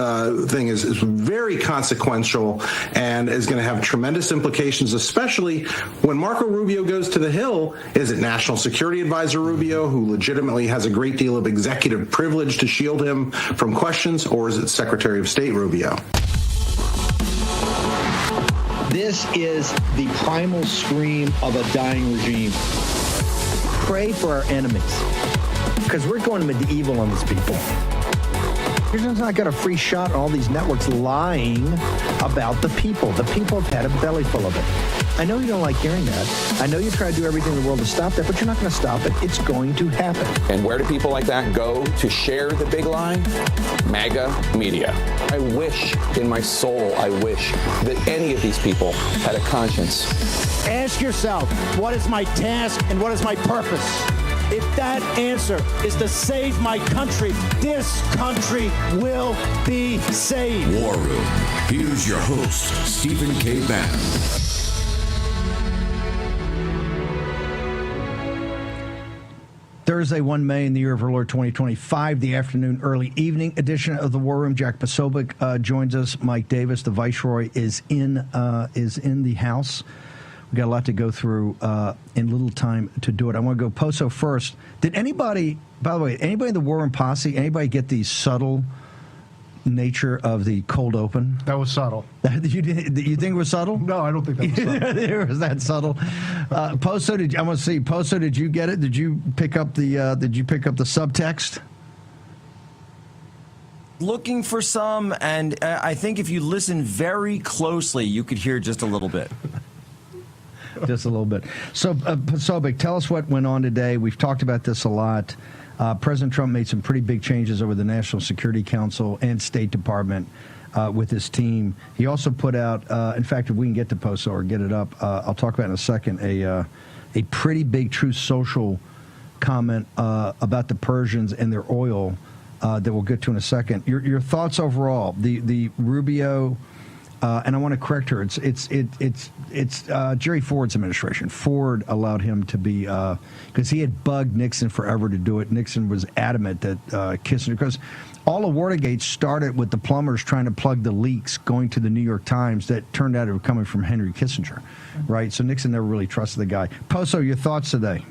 thing is very consequential and is going to have tremendous implications, especially when Marco Rubio goes to the Hill. Is it National Security Advisor Rubio, who legitimately has a great deal of executive privilege to shield him from questions, or is it Secretary of State Rubio? This is the primal scream of a dying regime. Pray for our enemies, because we're going medieval on these people. You're just not got a free shot on all these networks lying about the people. The people have had a belly full of it. I know you don't like hearing that. I know you try to do everything in the world to stop that, but you're not going to stop it. It's going to happen. And where do people like that go to share the big lie? MAGA media. I wish, in my soul, I wish that any of these people had a conscience. Ask yourself, what is my task and what is my purpose? If that answer is to save my country, this country will be saved. War Room. Here's your host, Stephen K. Bannon. Thursday, 1 May in the year of our Lord 2025, the afternoon, early evening edition of the War Room. Jack Posobiec joins us. Mike Davis, the Viceroy, is in the house. We got a lot to go through in little time to do it. I want to go Poso first. Did anybody, by the way, anybody in the War Room posse, anybody get the subtle nature of the cold open? That was subtle. You think it was subtle? No, I don't think that was subtle. It was that subtle. Poso, I want to see. Poso, did you get it? Did you pick up the subtext? looking for some, and I think if you listen very closely, you could hear just a little bit. Just a little bit. So, Posobiec, tell us what went on today. We've talked about this a lot. President Trump made some pretty big changes over the National Security Council and State Department with his team. He also put out, in fact, if we can get to Poso or get it up, I'll talk about in a second, a pretty big Truth Social comment about the Persians and their oil that we'll get to in a second. Your thoughts overall? The Rubio, and I want to correct her. It's Jerry Ford's administration. Ford allowed him to be because he had bugged Nixon forever to do it. Nixon was adamant that Kissinger, because all of Watergate started with the plumbers trying to plug the leaks going to the New York Times that turned out it was coming from Henry Kissinger, right? So Nixon never really trusted the guy. Poso, your thoughts today?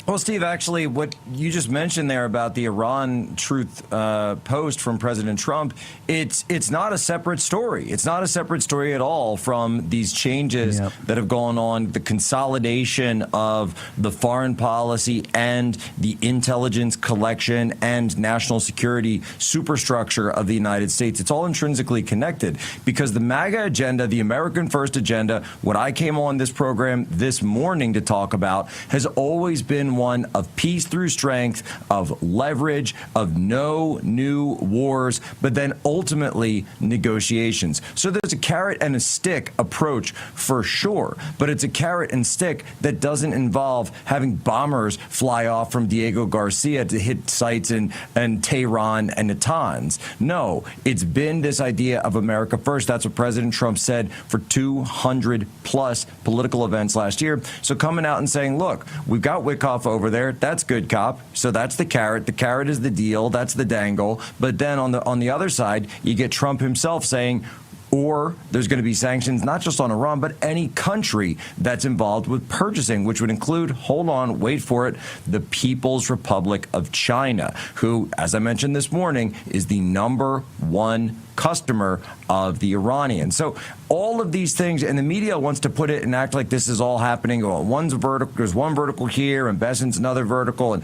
Well, Steve, actually, what you just mentioned there about the Iran Truth post from President Trump, it's not a separate story. It's not a separate story at all from these changes that have gone on, the consolidation of the foreign policy and the intelligence collection and national security superstructure of the United States. It's all intrinsically connected because the MAGA agenda, the American First agenda, what I came on this program this morning to talk about, has always been one of peace through strength, of leverage, of no new wars, but then ultimately negotiations. So there's a carrot and a stick approach for sure, but it's a carrot and stick that doesn't involve having bombers fly off from Diego Garcia to hit sites in Tehran and Natanz. No, it's been this idea of America first. That's what President Trump said for 200 plus political events last year. So coming out and saying, look, we've got Wickoff over there. That's good cop. So that's the carrot. The carrot is the deal. That's the dangle. But then on the other side, you get Trump himself saying, or there's going to be sanctions not just on Iran, but any country that's involved with purchasing, which would include, hold on, wait for it, the People's Republic of China, who, as I mentioned this morning, is the #1 customer of the Iranians. So all of these things, and the media wants to put it and act like this is all happening. Well, there's one vertical here, and Besant's another vertical, and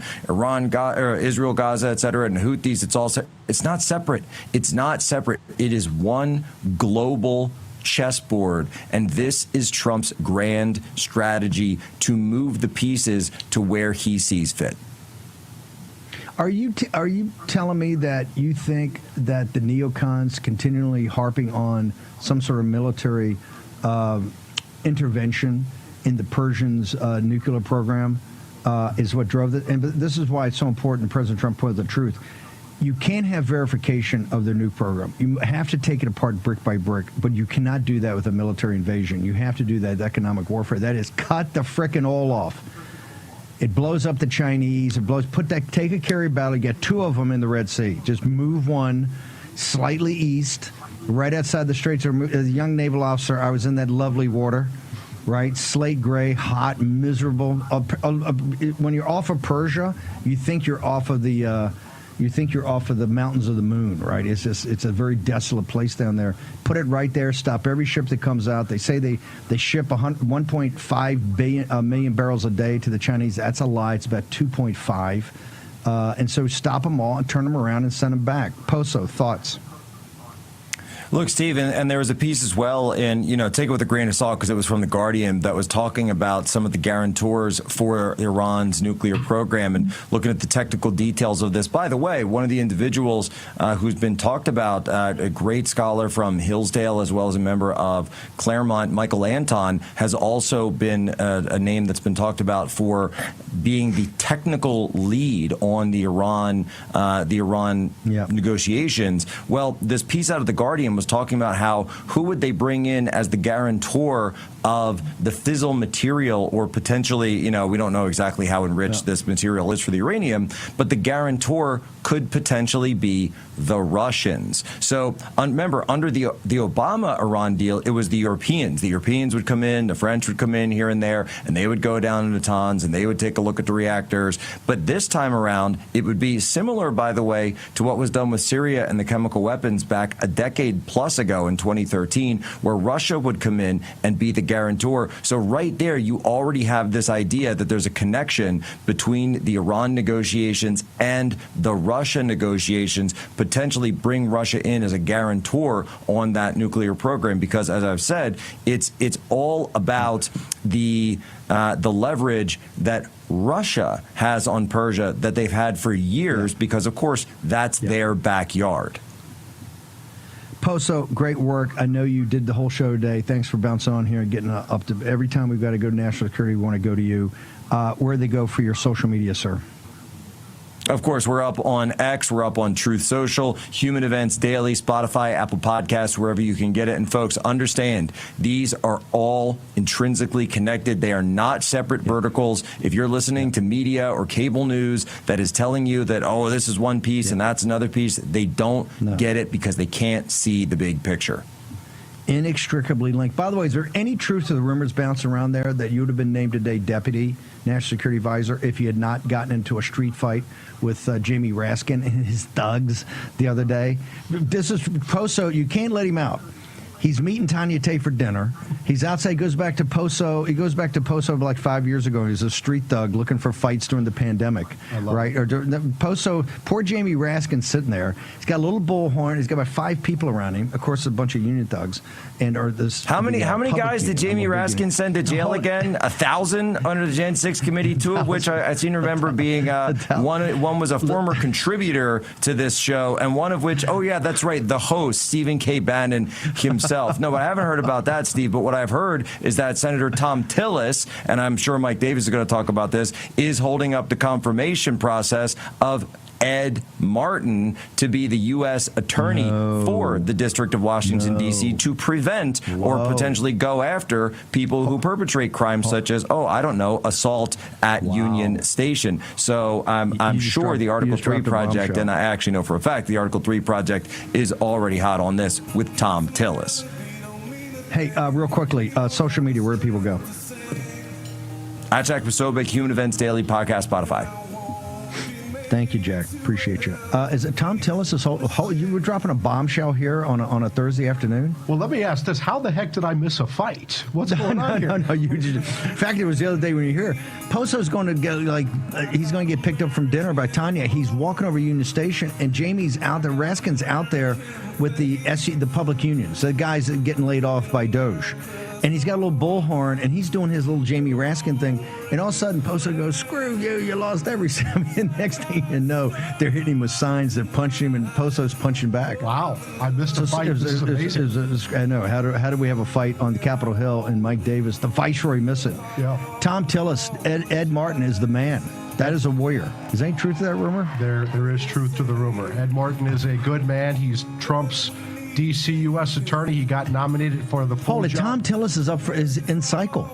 Israel, Gaza, et cetera, and Houthis. It's not separate. It's not separate. It is one global chessboard, and this is Trump's grand strategy to move the pieces to where he sees fit. Are you telling me that you think that the neocons continually harping on some sort of military intervention in the Persians' nuclear program is what drove it? And this is why it's so important President Trump put the truth. You can't have verification of their nuke program. You have to take it apart brick by brick, but you cannot do that with a military invasion. You have to do that with economic warfare. That is, cut the frickin' oil off. It blows up the Chinese. Take a carrier battle, get 2 of them in the Red Sea. Just move one slightly east, right outside the Straits. As a young naval officer, I was in that lovely water, right? Slate gray, hot, miserable. When you're off of Persia, you think you're off of the mountains of the moon, right? It's a very desolate place down there. Put it right there. Stop every ship that comes out. They say they ship 1.5 million barrels a day to the Chinese. That's a lie. It's about 2.5. And so stop them all and turn them around and send them back. Poso, thoughts? Look, Steve, and there was a piece as well, and take it with a grain of salt because it was from The Guardian that was talking about some of the guarantors for Iran's nuclear program and looking at the technical details of this. By the way, one of the individuals who's been talked about, a great scholar from Hillsdale as well as a member of Claremont, Michael Anton, has also been a name that's been talked about for being the technical lead on the Iran negotiations. Well, this piece out of The Guardian was talking about who would they bring in as the guarantor of the fissile material, or potentially, we don't know exactly how enriched this material is for the uranium, but the guarantor could potentially be the Russians. So remember, under the Obama-Iran deal, it was the Europeans. The Europeans would come in, the French would come in here and there, and they would go down to Natanz, and they would take a look at the reactors. But this time around, it would be similar, by the way, to what was done with Syria and the chemical weapons back a decade plus ago in 2013, where Russia would come in and be the guarantor. So right there, you already have this idea that there's a connection between the Iran negotiations and the Russia negotiations, potentially bring Russia in as a guarantor on that nuclear program. Because, as I've said, it's all about the leverage that Russia has on Persia that they've had for years, because, of course, that's their backyard. Poso, great work. I know you did the whole show today. Thanks for bouncing on here and getting up to every time we've got to go to national security, we want to go to you. Where do they go for your social media, sir? Of course, we're up on X, we're up on Truth Social, Human Events Daily, Spotify, Apple Podcasts, wherever you can get it. And folks, understand, these are all intrinsically connected. They are not separate verticals. If you're listening to media or cable news that is telling you that, oh, this is one piece and that's another piece, they don't get it because they can't see the big picture. Inextricably linked. By the way, is there any truth to the rumors bouncing around there that you would have been named today Deputy National Security Advisor if you had not gotten into a street fight with Jamie Raskin and his thugs the other day? This is Poso. You can't let him out. He's meeting Tanya Tate for dinner. He's outside. Goes back to Poso. He goes back to Poso like 5 years ago. He's a street thug looking for fights during the pandemic, right? Or Poso. Poor Jamie Raskin sitting there. He's got a little bullhorn. He's got about 5 people around him. Of course, a bunch of union thugs. How many guys did Jamie Raskin send to jail again? 1,000 under the Gen 6 committee, 2 of which I seem to remember being one was a former contributor to this show, and one of which, oh yeah, that's right, the host Stephen K. Bannon himself. No, but I haven't heard about that, Steve. But what I've heard is that Senator Tom Tillis, and I'm sure Mike Davis is going to talk about this, is holding up the confirmation process of Ed Martin to be the U.S. attorney for the District of Washington, D.C. to prevent or potentially go after people who perpetrate crimes such as, assault at Union Station. So I'm sure the Article 3 project, and I actually know for a fact the Article 3 project is already hot on this with Tom Tillis. Hey, real quickly, social media, where do people go? At Jack Posobiec, Human Events Daily, Podcast, Spotify. Thank you, Jack. Appreciate you. Is it Tom Tillis? You were dropping a bombshell here on a Thursday afternoon? Well, let me ask this. How the heck did I miss a fight? What's going on here? No. You did. In fact, it was the other day when you were here. Poso's going to get, he's going to get picked up from dinner by Tanya. He's walking over Union Station, and Jamie's out there. Raskin's out there with the public unions, the guys that are getting laid off by Doge. And he's got a little bullhorn, and he's doing his little Jamie Raskin thing. And all of a sudden, Poso goes, "Screw you! You lost every And next thing you know, they're hitting him with signs. They're punching him, and Poso's punching back. Wow! I missed a fight. This is amazing. I know. How did we have a fight on the Capitol Hill and Mike Davis, the Viceroy, miss it? Yeah. Tom Tillis, Ed Martin is the man. That is a warrior. Is there any truth to that rumor? There is truth to the rumor. Ed Martin is a good man. He's Trump's D.C. U.S. attorney. He got nominated for the full job. Tom Tillis is in cycle.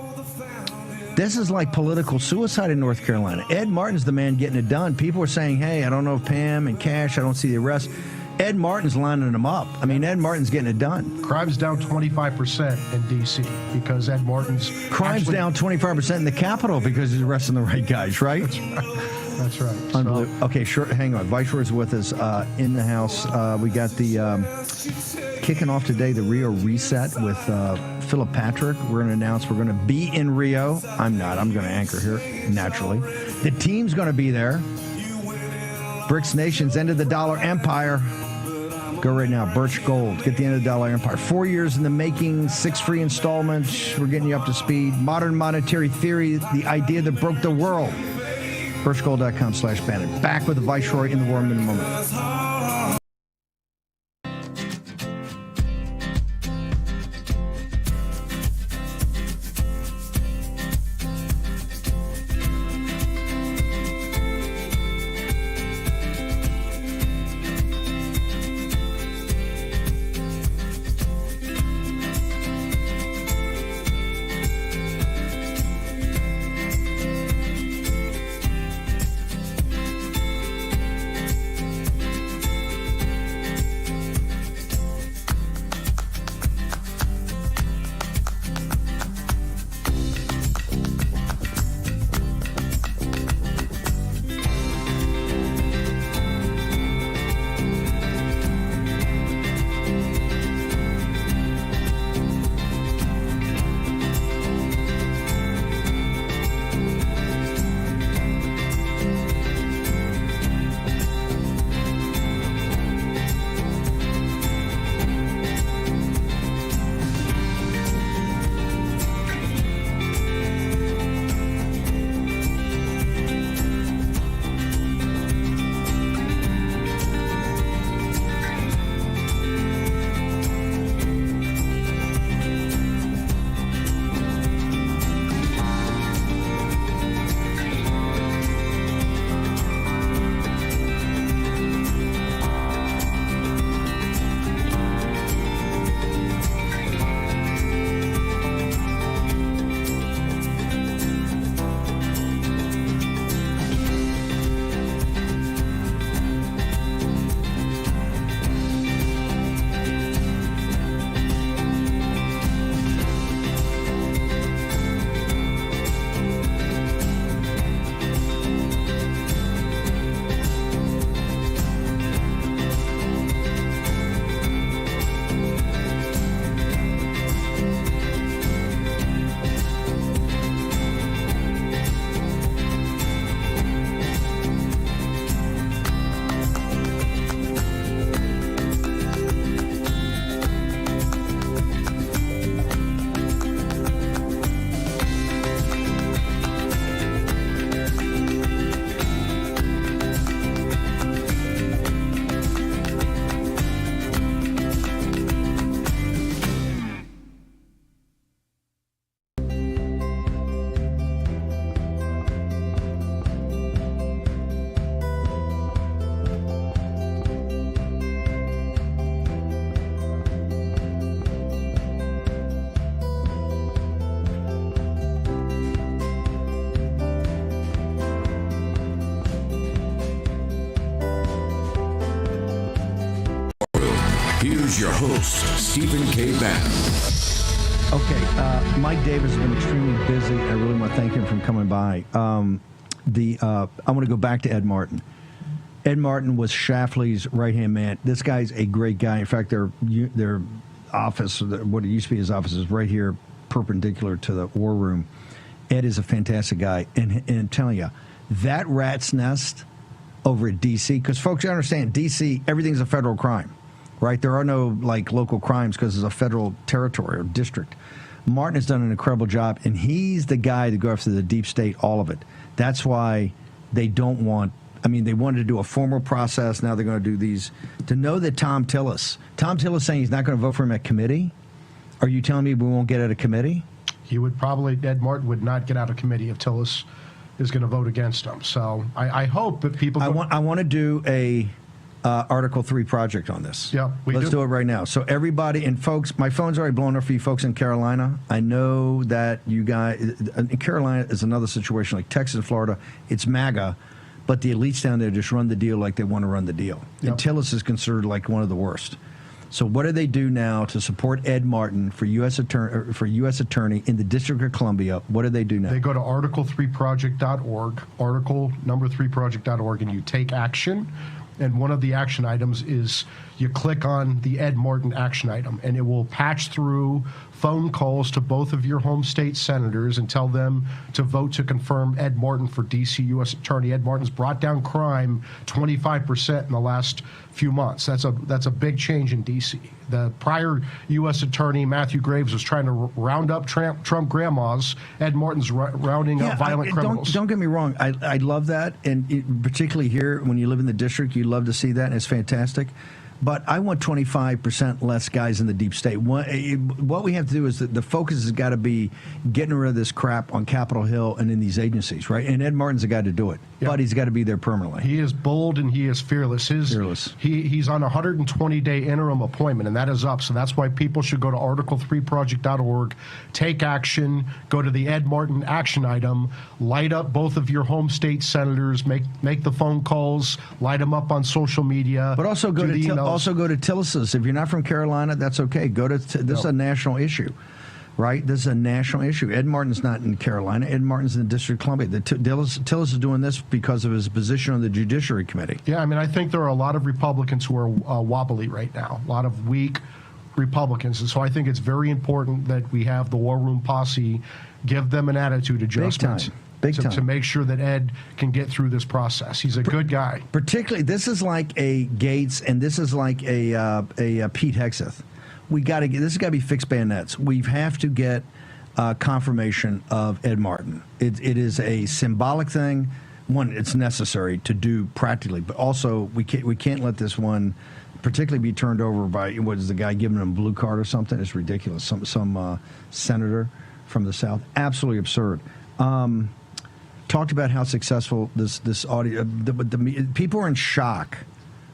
This is like political suicide in North Carolina. Ed Martin's the man getting it done. People are saying, hey, I don't know if Pam and Cash, I don't see the arrest. Ed Martin's lining them up. I mean, Ed Martin's getting it done. Crime's down 25% in D.C. because Ed Martin's... Crime's down 25% in the Capitol because he's arresting the right guys, right? That's right. Unbelievable. Okay, sure. Hang on. Viceroy's with us in the house. We got the kicking off today, the Rio Reset with Philip Patrick. We're going to announce we're going to be in Rio. I'm not. I'm going to anchor here, naturally. The team's going to be there. BRICS nations, end of the dollar empire. Go right now. Birch Gold. Get the end of the dollar empire. 4 years in the making, 6 free installments. We're getting you up to speed. Modern monetary theory, the idea that broke the world. birchgold.com/Bannon. Back with the Viceroy in the War Room in a moment. Here's your host, Stephen K. Bannon. Okay, Mike Davis has been extremely busy. I really want to thank him for coming by. I want to go back to Ed Martin. Ed Martin was Schlafly's right-hand man. This guy's a great guy. In fact, their office, what it used to be his office, is right here, perpendicular to the war room. Ed is a fantastic guy. And I'm telling you, that rat's nest over at D.C., because folks, you understand, D.C., everything's a federal crime, right? There are no, local crimes because it's a federal territory or district. Martin has done an incredible job, and he's the guy to go after the deep state, all of it. That's why they don't want... they wanted to do a formal process. Now they're going to do these. To know that Tom Tillis saying he's not going to vote for him at committee, are you telling me we won't get at a committee? Ed Martin would not get out of committee if Tillis is going to vote against him. So I hope that people... I want to do a Article 3 project on this. Yeah, Let's do it right now. So everybody, and folks, my phone's already blown up for you folks in Carolina. I know that you guys... In Carolina is another situation like Texas and Florida. It's MAGA. But the elites down there just run the deal like they want to run the deal. Yep. And Tillis is considered like one of the worst. So what do they do now to support Ed Martin for U.S. attorney in the District of Columbia? What do they do now? They go to article3project.org, article3project.org, and you take action. And one of the action items is you click on the Ed Martin action item, and it will patch through phone calls to both of your home state senators and tell them to vote to confirm Ed Martin for D.C. U.S. Attorney. Ed Martin's brought down crime 25% in the last few months. That's a big change in D.C. The prior U.S. Attorney, Matthew Graves, was trying to round up Trump grandmas. Ed Martin's rounding up violent criminals. Don't get me wrong. I love that, and particularly here when you live in the district, you love to see that, and it's fantastic. But I want 25% less guys in the deep state. What we have to do is the focus has got to be getting rid of this crap on Capitol Hill and in these agencies, right? And Ed Martin's the guy to do it. Yep. But he's got to be there permanently. He is bold and he is fearless. He's on a 120-day interim appointment, and that is up. So that's why people should go to article3project.org, take action, go to the Ed Martin action item, light up both of your home state senators, make the phone calls, light them up on social media. But also go to Tillis's. If you're not from Carolina, that's okay. This is a national issue, right? This is a national issue. Ed Martin's not in Carolina. Ed Martin's in the District of Columbia. Tillis is doing this because of his position on the Judiciary Committee. Yeah, I think there are a lot of Republicans who are wobbly right now, a lot of weak Republicans. And so I think it's very important that we have the War Room posse give them an attitude adjustment. Big time. To make sure that Ed can get through this process. He's a good guy. Particularly, this is like a Gates, and this is like a Pete Hegseth. This has got to be fixed bayonets. We have to get confirmation of Ed Martin. It is a symbolic thing. One, it's necessary to do practically, but also we can't let this one particularly be turned over by what is the guy giving him a blue card or something? It's ridiculous. Some senator from the South. Absolutely absurd. Talked about how successful this audio. The people are in shock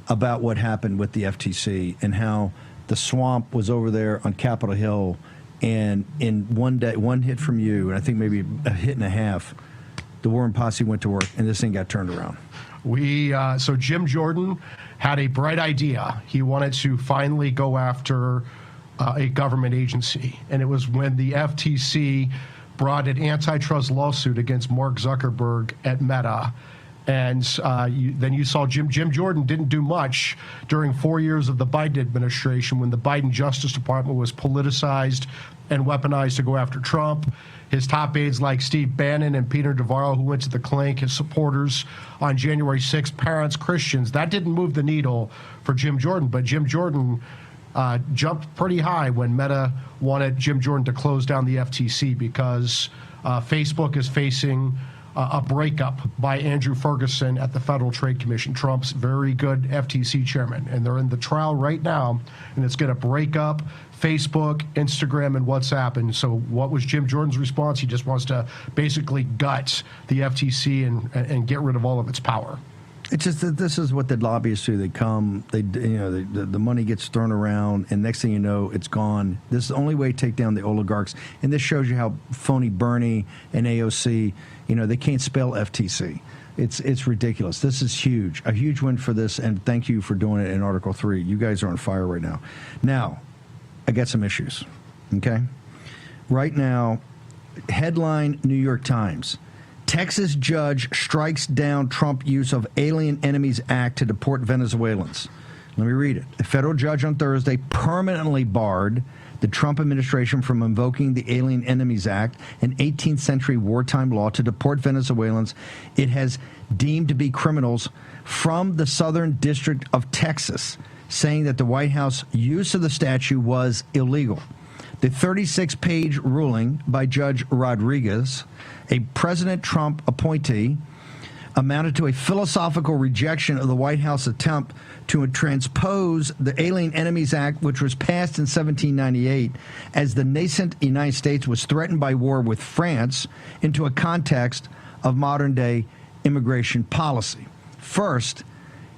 about what happened with the FTC and how the swamp was over there on Capitol Hill, and in one day, one hit from you, and I think maybe a hit and a half, the Warren posse went to work, and this thing got turned around. So Jim Jordan had a bright idea. He wanted to finally go after a government agency, and it was when the FTC brought an antitrust lawsuit against Mark Zuckerberg at Meta. And then you saw Jim Jordan didn't do much during 4 years of the Biden administration when the Biden Justice Department was politicized and weaponized to go after Trump. His top aides like Steve Bannon and Peter Navarro, who went to the clink, his supporters on January 6th, parents, Christians, that didn't move the needle for Jim Jordan. But Jim Jordan jumped pretty high when Meta wanted Jim Jordan to close down the FTC because Facebook is facing a breakup by Andrew Ferguson at the Federal Trade Commission, Trump's very good FTC chairman. And they're in the trial right now, and it's going to break up Facebook, Instagram, and WhatsApp. And so what was Jim Jordan's response? He just wants to basically gut the FTC and get rid of all of its power. It's just that this is what the lobbyists do. They come, the money gets thrown around, and next thing you know, it's gone. This is the only way to take down the oligarchs. And this shows you how phony Bernie and AOC, they can't spell FTC. It's ridiculous. This is huge, a huge win for this, and thank you for doing it in Article 3. You guys are on fire right now. Now, I got some issues, okay? Right now, headline New York Times. Texas judge strikes down Trump use of Alien Enemies Act to deport Venezuelans. Let me read it. A federal judge on Thursday permanently barred the Trump administration from invoking the Alien Enemies Act, an 18th century wartime law to deport Venezuelans it has deemed to be criminals from the Southern District of Texas, saying that the White House use of the statute was illegal. The 36-page ruling by Judge Rodriguez, a President Trump appointee, amounted to a philosophical rejection of the White House attempt to transpose the Alien Enemies Act, which was passed in 1798, as the nascent United States was threatened by war with France, into a context of modern-day immigration policy. First,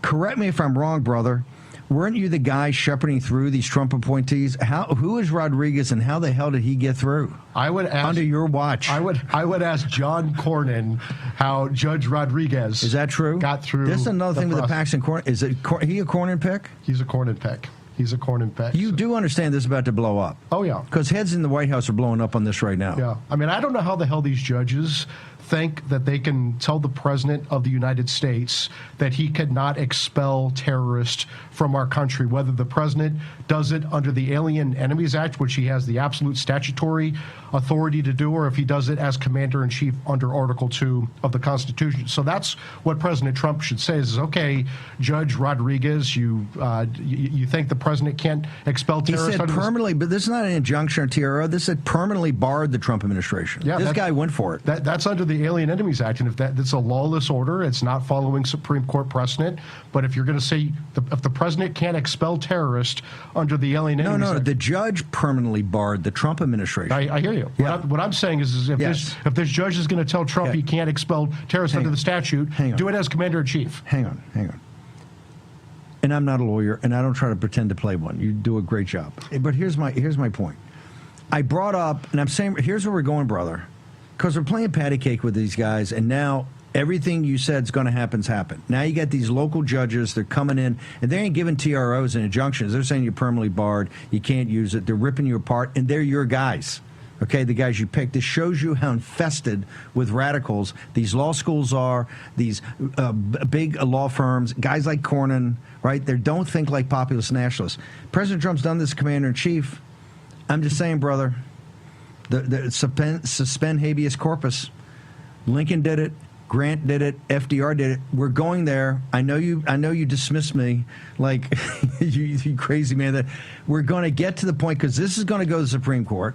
correct me if I'm wrong, brother, weren't you the guy shepherding through these Trump appointees? Who is Rodriguez, and how the hell did he get through? I would ask, under your watch. I would ask John Cornyn how Judge Rodriguez is that true? Got through. This is another thing with the Paxton Cornyn. Is it he a Cornyn pick? He's a Cornyn pick. He's a Cornyn pick. You do understand this is about to blow up? Oh yeah, because heads in the White House are blowing up on this right now. Yeah, I mean, I don't know how the hell these judges think that they can tell the President of the United States that he cannot expel terrorists from our country, whether the President does it under the Alien Enemies Act, which he has the absolute statutory authority to do, or if he does it as Commander-in-Chief under Article 2 of the Constitution. So that's what President Trump should say is okay, Judge Rodriguez, you think the President can't expel terrorists? He said permanently, but this is not an injunction or TRO. This said permanently barred the Trump administration. Yeah, this guy went for it. That's under the Alien Enemies Act, and if that's a lawless order, it's not following Supreme Court precedent. But if you're going to say if the President can't expel terrorists under the Alien Enemies Act, the judge permanently barred the Trump administration. I hear you. Yeah. What I'm saying is if this judge is going to tell Trump he can't expel terrorists under the statute, do it as Commander-in-Chief. Hang on. And I'm not a lawyer, and I don't try to pretend to play one. You do a great job. But here's my point. I brought up, and I'm saying, here's where we're going, brother, because we're playing patty cake with these guys, and now everything you said is going to happen's happened. Now you got these local judges, they're coming in, and they ain't giving TROs and injunctions. They're saying you're permanently barred, you can't use it. They're ripping you apart, and they're your guys. Okay, the guys you picked. This shows you how infested with radicals these law schools are, these big law firms, guys like Cornyn, right? They don't think like populist nationalists. President Trump's done this Commander-in-Chief. I'm just saying, brother, the suspend habeas corpus. Lincoln did it. Grant did it. FDR did it. We're going there. I know you dismissed me like you crazy man. That we're going to get to the point because this is going to go to the Supreme Court.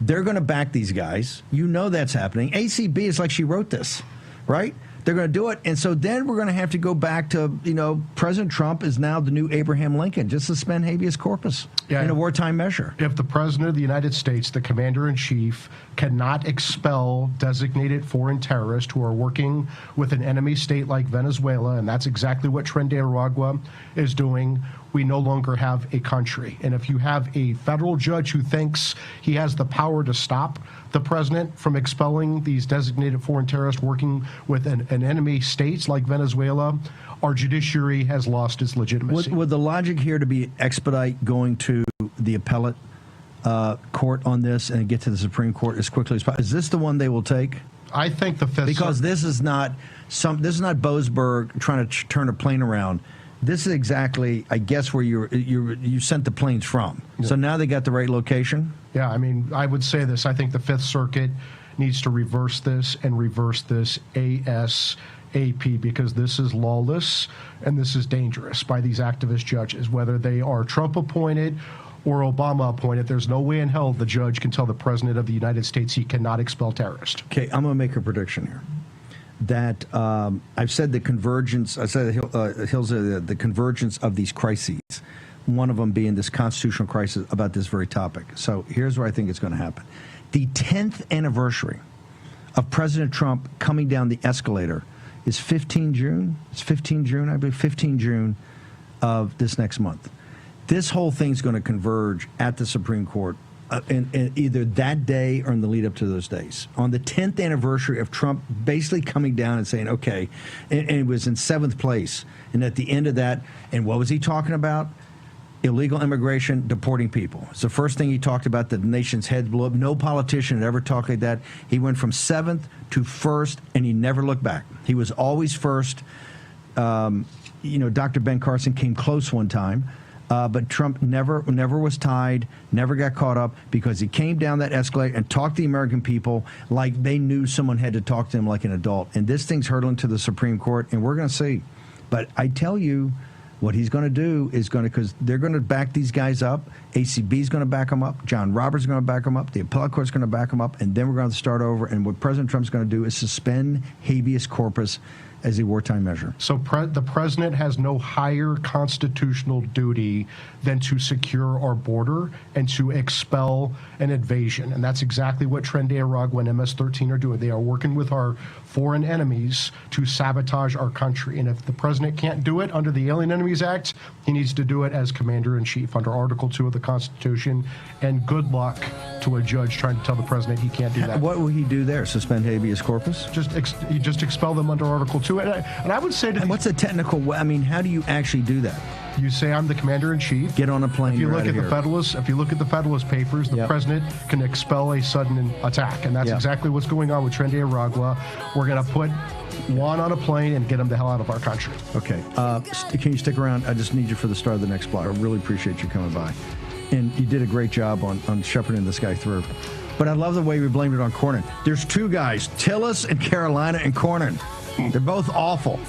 They're going to back these guys. You know that's happening. ACB is like she wrote this, right? They're going to do it. And so then we're going to have to go back to, President Trump is now the new Abraham Lincoln. Just suspend habeas corpus in a wartime measure. If the President of the United States, the Commander-in-Chief, cannot expel designated foreign terrorists who are working with an enemy state like Venezuela, and that's exactly what Nicaragua is doing, we no longer have a country. And if you have a federal judge who thinks he has the power to stop the president from expelling these designated foreign terrorists working with an enemy states like Venezuela, our judiciary has lost its legitimacy. Would the logic here to be expedite going to the appellate court on this and get to the Supreme Court as quickly as possible? Is this the one they will take? I think the Fifth because this is not Boasberg trying to turn a plane around. This is exactly, I guess, where you sent the planes from. Yeah. So now they got the right location? Yeah, I mean, I would say this. I think the Fifth Circuit needs to reverse this ASAP because this is lawless and this is dangerous by these activist judges, whether they are Trump-appointed or Obama-appointed. There's no way in hell the judge can tell the President of the United States he cannot expel terrorists. Okay, I'm going to make a prediction here. That I've said the convergence. I said the convergence of these crises. One of them being this constitutional crisis about this very topic. So here's where I think it's going to happen: the 10th anniversary of President Trump coming down the escalator is 15 June. It's 15 June, I believe, 15 June of this next month. This whole thing's going to converge at the Supreme Court in either that day or in the lead up to those days. On the 10th anniversary of Trump basically coming down and saying, okay, and it was in 7th place. And at the end of that, and what was he talking about? Illegal immigration, deporting people. It's the first thing he talked about. The nation's head blew up. No politician had ever talked like that. He went from 7th to 1st, and he never looked back. He was always first. Dr. Ben Carson came close one time. But Trump never was tied, never got caught up, because he came down that escalator and talked to the American people like they knew someone had to talk to them like an adult. And this thing's hurtling to the Supreme Court, and we're going to see. But I tell you, what he's going to do is because they're going to back these guys up. ACB is going to back them up. John Roberts is going to back them up. The appellate court is going to back them up. And then we're going to start over. And what President Trump's going to do is suspend habeas corpus as a wartime measure. So the president has no higher constitutional duty than to secure our border and to expel an invasion. And that's exactly what Trendy Aragua and MS-13 are doing. They are working with our foreign enemies to sabotage our country. And if the president can't do it under the Alien Enemies Act, he needs to do it as commander-in-chief under Article 2 of the Constitution. And good luck to a judge trying to tell the president he can't do that. What will he do there? Suspend habeas corpus? Just expel them under Article 2. And I would say to what's a technical way? I mean, how do you actually do that? You say I'm the commander-in-chief. Get on a plane. If you look at the Federalist Papers, the president can expel a sudden attack, and that's exactly what's going on with Trendy Aragua. We're going to put Juan on a plane and get him the hell out of our country. Okay. Can you stick around? I just need you for the start of the next block. I really appreciate you coming by, and you did a great job on shepherding this guy through. But I love the way we blamed it on Cornyn. There's two guys, Tillis and Carolina and Cornyn. They're both awful.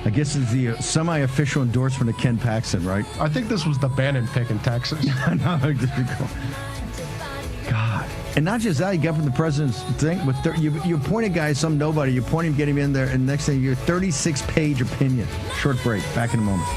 I guess it's the semi-official endorsement of Ken Paxton, right? I think this was the Bannon pick in Texas. God. And not just that, you got from the president's thing, but you appoint a guy, some nobody, you appoint him, get him in there, and next thing you're 36-page opinion. Short break. Back in a moment.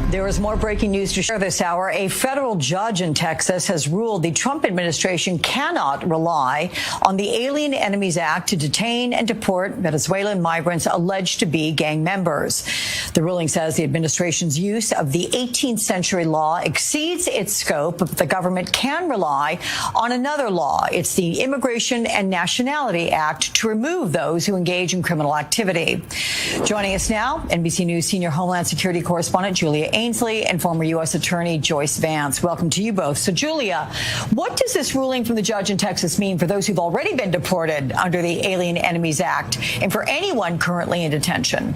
There is more breaking news to share this hour. A federal judge in Texas has ruled the Trump administration cannot rely on the Alien Enemies Act to detain and deport Venezuelan migrants alleged to be gang members. The ruling says the administration's use of the 18th century law exceeds its scope, but the government can rely on another law. It's the Immigration and Nationality Act to remove those who engage in criminal activity. Joining us now, NBC News senior Homeland Security correspondent Julia Ainsley and former U.S. Attorney Joyce Vance. Welcome to you both. So, Julia, what does this ruling from the judge in Texas mean for those who've already been deported under the Alien Enemies Act and for anyone currently in detention?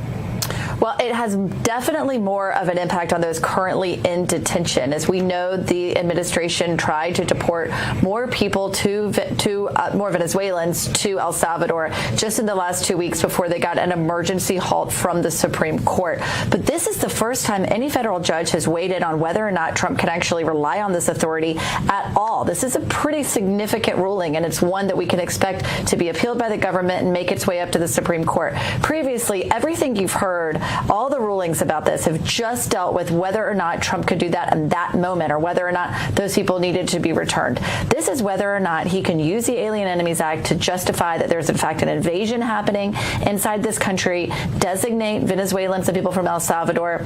Well, it has definitely more of an impact on those currently in detention. As we know, the administration tried to deport more people more Venezuelans to El Salvador just in the last 2 weeks before they got an emergency halt from the Supreme Court. But this is the first time any federal judge has weighed in on whether or not Trump can actually rely on this authority at all. This is a pretty significant ruling, and it's one that we can expect to be appealed by the government and make its way up to the Supreme Court. Previously, everything you've heard, all the rulings about this have just dealt with whether or not Trump could do that in that moment or whether or not those people needed to be returned. This is whether or not he can use the Alien Enemies Act to justify that there's in fact an invasion happening inside this country, designate Venezuelans and people from El Salvador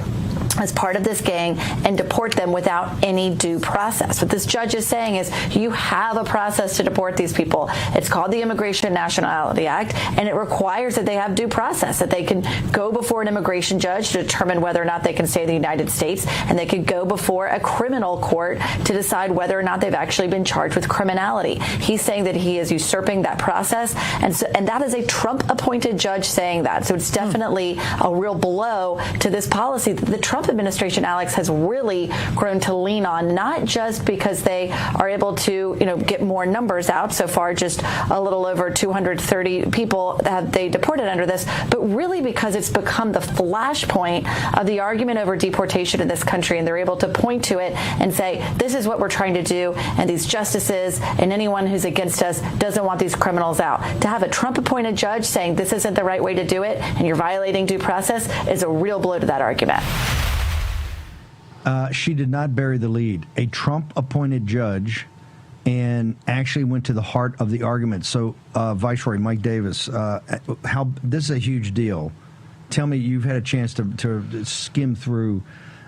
as part of this gang and deport them without any due process. What this judge is saying is you have a process to deport these people. It's called the Immigration and Nationality Act, and it requires that they have due process, that they can go before an immigration judge to determine whether or not they can stay in the United States, and they can go before a criminal court to decide whether or not they've actually been charged with criminality. He's saying that he is usurping that process, and that is a Trump-appointed judge saying that. So it's definitely a real blow to this policy that the Trump administration, Alex, has really grown to lean on, not just because they are able to, get more numbers out. So far, just a little over 230 people have they deported under this, but really because it's become the flashpoint of the argument over deportation in this country, and they're able to point to it and say, this is what we're trying to do, and these justices and anyone who's against us doesn't want these criminals out. To have a Trump-appointed judge saying this isn't the right way to do it and you're violating due process is a real blow to that argument. She did not bury the lead. A Trump-appointed judge, and actually went to the heart of the argument. So, Viceroy Mike Davis, this is a huge deal. Tell me, you've had a chance to skim through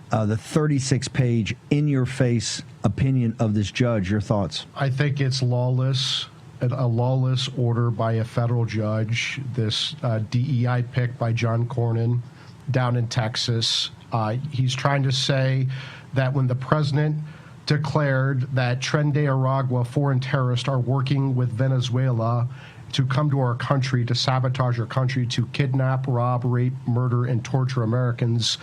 the 36-page, in-your-face opinion of this judge. Your thoughts? I think it's lawless, a lawless order by a federal judge. This DEI pick by John Cornyn down in Texas. He's trying to say that when the president declared that Tren de Aragua foreign terrorists are working with Venezuela to come to our country, to sabotage our country, to kidnap, rob, rape, murder, and torture Americans,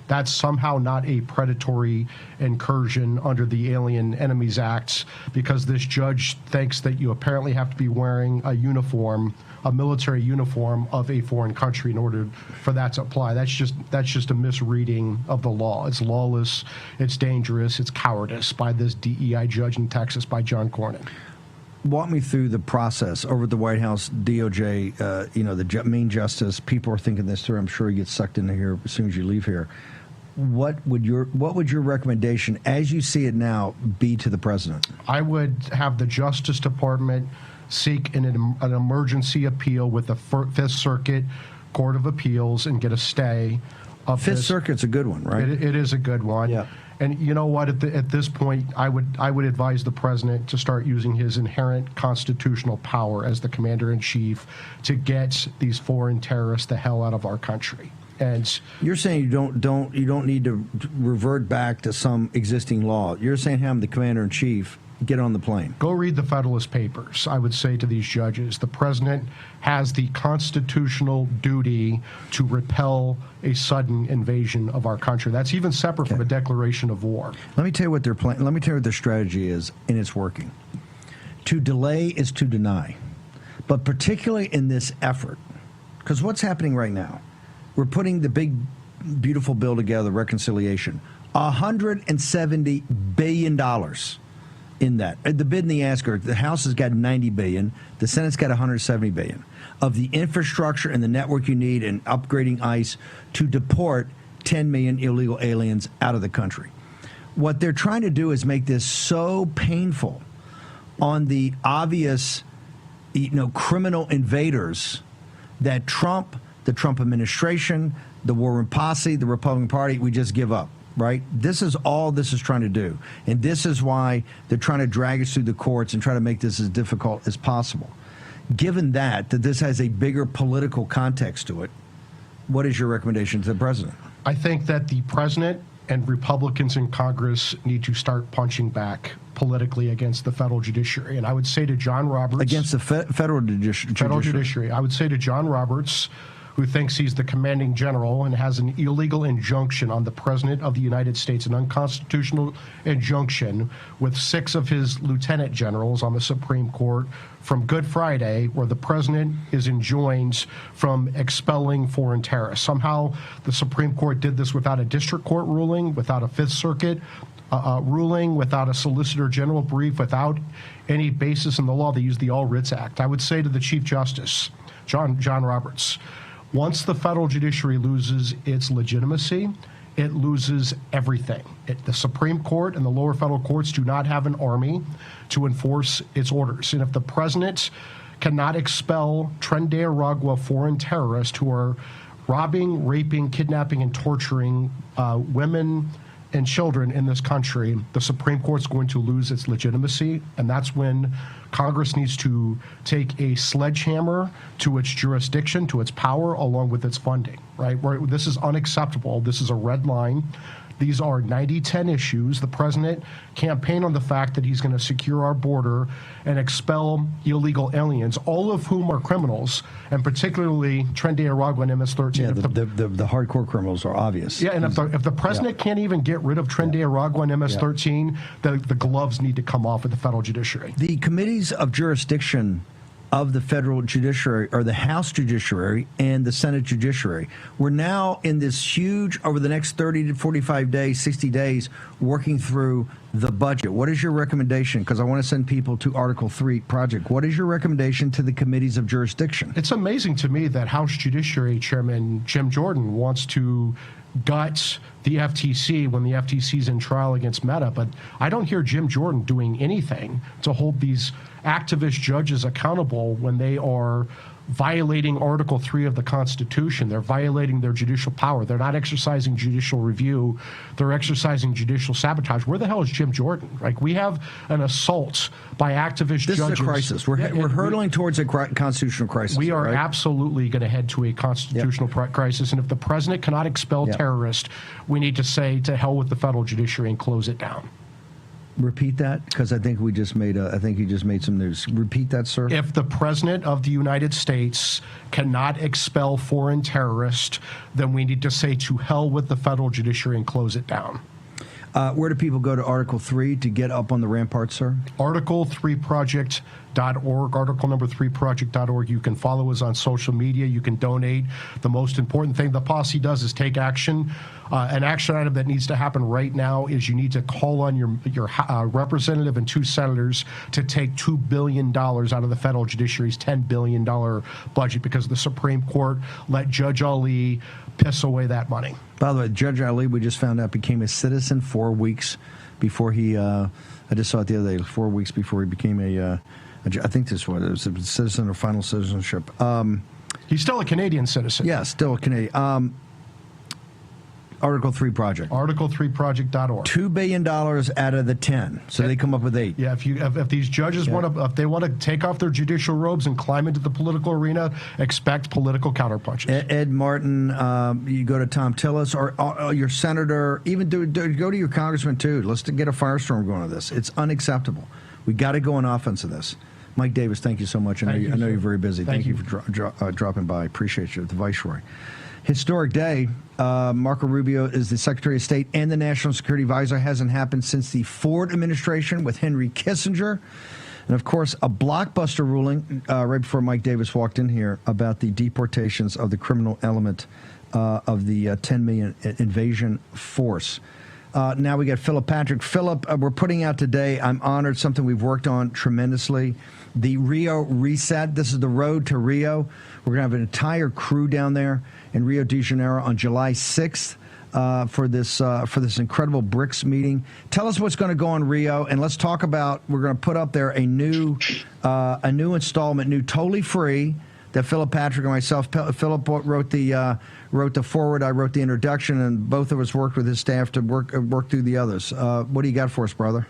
that's somehow not a predatory incursion under the Alien Enemies Act, because this judge thinks that you apparently have to be wearing a uniform, a military uniform of a foreign country in order for that to apply. That's just a misreading of the law. It's lawless, it's dangerous, it's cowardice by this DEI judge in Texas, by John Cornyn. Walk me through the process over at the White House, DOJ, the main justice. People are thinking this through. I'm sure he gets sucked into here as soon as you leave here. What would your recommendation, as you see it now, be to the president? I would have the Justice Department seek an emergency appeal with the Fifth Circuit Court of Appeals and get a stay of Fifth Circuit's a good one, right? It is a good one. Yeah. And you know what? At this point, I would advise the president to start using his inherent constitutional power as the commander-in-chief to get these foreign terrorists the hell out of our country. And you're saying you don't need to revert back to some existing law. You're saying have the commander-in-chief get on the plane. Go read the Federalist Papers. I would say to these judges, the president has the constitutional duty to repel a sudden invasion of our country. That's even separate from a declaration of war. Let me tell you what their plan. Let me tell you what their strategy is, and it's working. To delay is to deny, but particularly in this effort, because what's happening right now? We're putting the big, beautiful bill together, reconciliation, $170 billion in that. The bid and the ask are, the House has got $90 billion, the Senate's got $170 billion of the infrastructure and the network you need and upgrading ICE to deport 10 million illegal aliens out of the country. What they're trying to do is make this so painful on the obvious, criminal invaders that Trump, the Trump administration, the war room posse, the Republican Party, we just give up, right? This is all this is trying to do. And this is why they're trying to drag us through the courts and try to make this as difficult as possible. Given that this has a bigger political context to it, what is your recommendation to the president? I think that the president and Republicans in Congress need to start punching back politically against the federal judiciary. And I would say to John Roberts... Against the federal judiciary. I would say to John Roberts, who thinks he's the commanding general and has an illegal injunction on the president of the United States, an unconstitutional injunction with 6 of his lieutenant generals on the Supreme Court from Good Friday, where the president is enjoined from expelling foreign terrorists. Somehow the Supreme Court did this without a district court ruling, without a Fifth Circuit ruling, without a Solicitor General brief, without any basis in the law. They used the All Writs Act. I would say to the Chief Justice, John Roberts, once the federal judiciary loses its legitimacy, it loses everything. The Supreme Court and the lower federal courts do not have an army to enforce its orders. And if the president cannot expel Tren de Aragua foreign terrorists who are robbing, raping, kidnapping, and torturing women and children in this country, the Supreme Court's going to lose its legitimacy, and that's when Congress needs to take a sledgehammer to its jurisdiction, to its power, along with its funding, right? This is unacceptable. This is a red line. These are 90-10 issues. The president campaigned on the fact that he's going to secure our border and expel illegal aliens, all of whom are criminals, and particularly Tren de Aragua and MS-13. Yeah, the hardcore criminals are obvious. Yeah, and if the president can't even get rid of Tren de Aragua and MS-13, the gloves need to come off of the federal judiciary. The committees of jurisdiction of the federal judiciary or the House Judiciary and the Senate Judiciary. We're now in this huge, over the next 30 to 45 days, 60 days, working through the budget. What is your recommendation? Because I want to send people to Article 3 project. What is your recommendation to the committees of jurisdiction? It's amazing to me that House Judiciary Chairman Jim Jordan wants to gut the FTC when the FTC's in trial against Meta, but I don't hear Jim Jordan doing anything to hold these activist judges accountable when they are violating Article 3 of the Constitution. They're violating their judicial power. They're not exercising judicial review. They're exercising judicial sabotage. Where the hell is Jim Jordan? Like, we have an assault by activist judges. This is a crisis. We're hurtling towards a constitutional crisis. We are absolutely going to head to a constitutional crisis. And if the president cannot expel terrorists, we need to say to hell with the federal judiciary and close it down. Repeat that, because I think we just made. I think you just made some news. Repeat that, sir. If the president of the United States cannot expel foreign terrorists, then we need to say to hell with the federal judiciary and close it down. Where do people go to Article 3 to get up on the rampart, sir? Article3project.org, article number 3project.org. You can follow us on social media. You can donate. The most important thing the posse does is take action. An action item that needs to happen right now is you need to call on your representative and 2 senators to take $2 billion out of the federal judiciary's $10 billion budget because the Supreme Court let Judge Ali piss away that money. By the way, Judge Ali, we just found out, became a citizen 4 weeks before he, I just saw it the other day, 4 weeks before he became I think this was, it was a citizen or final citizenship. He's still a Canadian citizen. Yeah, still a Canadian. Article 3 Project. Article3project.org. $2 billion out of the 10, so they come up with 8. Yeah, if these judges want to, if they want to take off their judicial robes and climb into the political arena, expect political counterpunches. Ed Martin, you go to Tom Tillis or your senator, even go to your congressman too. Let's get a firestorm going on this. It's unacceptable. We got to go on offense of this. Mike Davis, thank you so much. I know you're very busy. Thank you for dropping by. Appreciate you, the Viceroy. Historic day. Marco Rubio is the Secretary of State and the National Security Advisor. Hasn't happened since the Ford administration with Henry Kissinger. And, of course, a blockbuster ruling right before Mike Davis walked in here about the deportations of the criminal element of the 10 million invasion force. Now we got Philip Patrick. Philip, we're putting out today, I'm honored, something we've worked on tremendously, the Rio Reset. This is the road to Rio. We're going to have an entire crew down there in Rio de Janeiro on July 6th. for this incredible BRICS meeting. Tell us what's going to go on Rio, and let's talk about. We're going to put up there a new installment, totally free. That Philip Patrick and myself, Philip wrote the foreword, I wrote the introduction, and both of us worked with his staff to work through the others. What do you got for us, brother?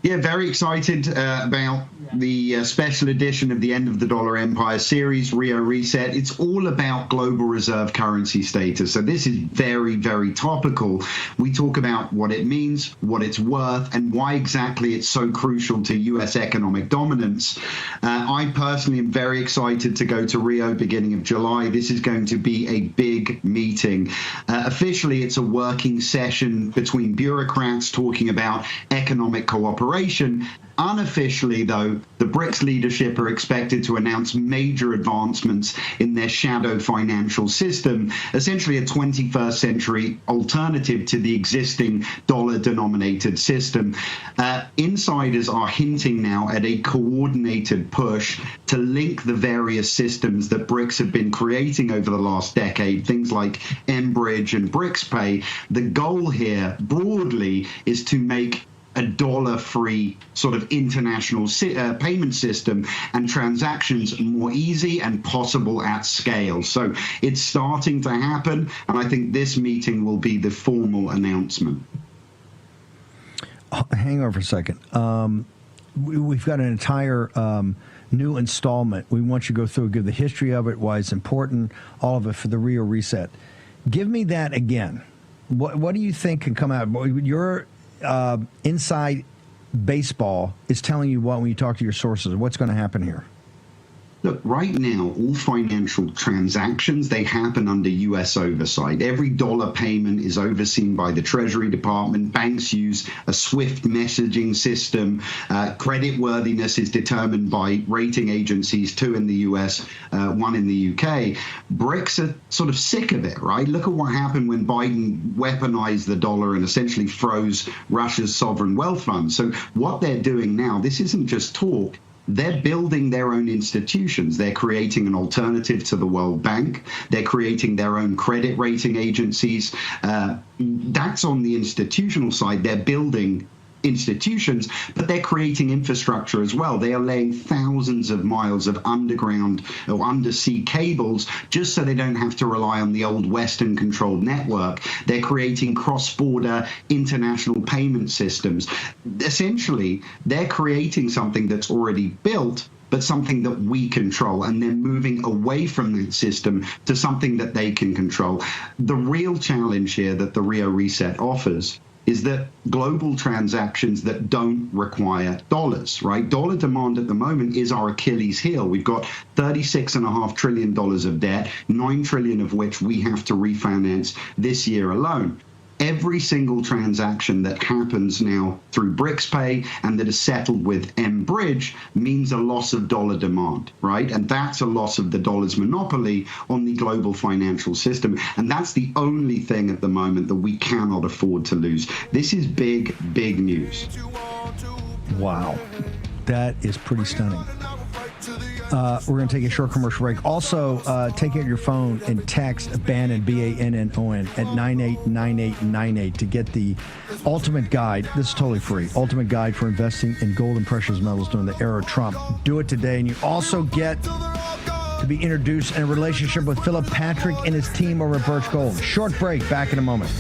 Yeah, very excited about the special edition of the End of the Dollar Empire series, Rio Reset. It's all about global reserve currency status. So this is very, very topical. We talk about what it means, what it's worth, and why exactly it's so crucial to U.S. economic dominance. I personally am very excited to go to Rio beginning of July. This is going to be a big meeting. Officially, it's a working session between bureaucrats talking about economic cooperation. Unofficially, though, the BRICS leadership are expected to announce major advancements in their shadow financial system, essentially a 21st century alternative to the existing dollar-denominated system. Insiders are hinting now at a coordinated push to link the various systems that BRICS have been creating over the last decade, things like mBridge and BRICS Pay. The goal here, broadly, is to make a dollar-free sort of international payment system and transactions more easy and possible at scale. So it's starting to happen, and I think this meeting will be the formal announcement. Hang on for a second. We've got an entire new installment. We want you to go through, give the history of it, why it's important, all of it for the Rio Reset. Give me that again. What do you think can come out? Your inside baseball is telling you what when you talk to your sources. What's going to happen here? Look, right now, all financial transactions, they happen under U.S. oversight. Every dollar payment is overseen by the Treasury Department. Banks use a SWIFT messaging system. Creditworthiness is determined by rating agencies, 2 in the U.S., 1 in the U.K. BRICS are sort of sick of it, right? Look at what happened when Biden weaponized the dollar and essentially froze Russia's sovereign wealth fund. So what they're doing now, this isn't just talk. They're building their own institutions. They're creating an alternative to the World Bank. They're creating their own credit rating agencies. That's on the institutional side. They're building institutions, but they're creating infrastructure as well. They are laying thousands of miles of underground or undersea cables just so they don't have to rely on the old Western-controlled network. They're creating cross-border international payment systems. Essentially, they're creating something that's already built, but something that we control, and they're moving away from that system to something that they can control. The real challenge here that the Rio Reset offers is that global transactions that don't require dollars, right? Dollar demand at the moment is our Achilles heel. We've got $36.5 trillion of debt, $9 trillion of which we have to refinance this year alone. Every single transaction that happens now through BRICS Pay and that is settled with mBridge means a loss of dollar demand, right? And that's a loss of the dollar's monopoly on the global financial system. And that's the only thing at the moment that we cannot afford to lose. This is big, big news. Wow. That is pretty stunning. We're going to take a short commercial break. Also, take out your phone and text Bannon, B-A-N-N-O-N, at 989898 to get the ultimate guide. This is totally free. Ultimate guide for investing in gold and precious metals during the era of Trump. Do it today. And you also get to be introduced in a relationship with Philip Patrick and his team over at Birch Gold. Short break. Back in a moment.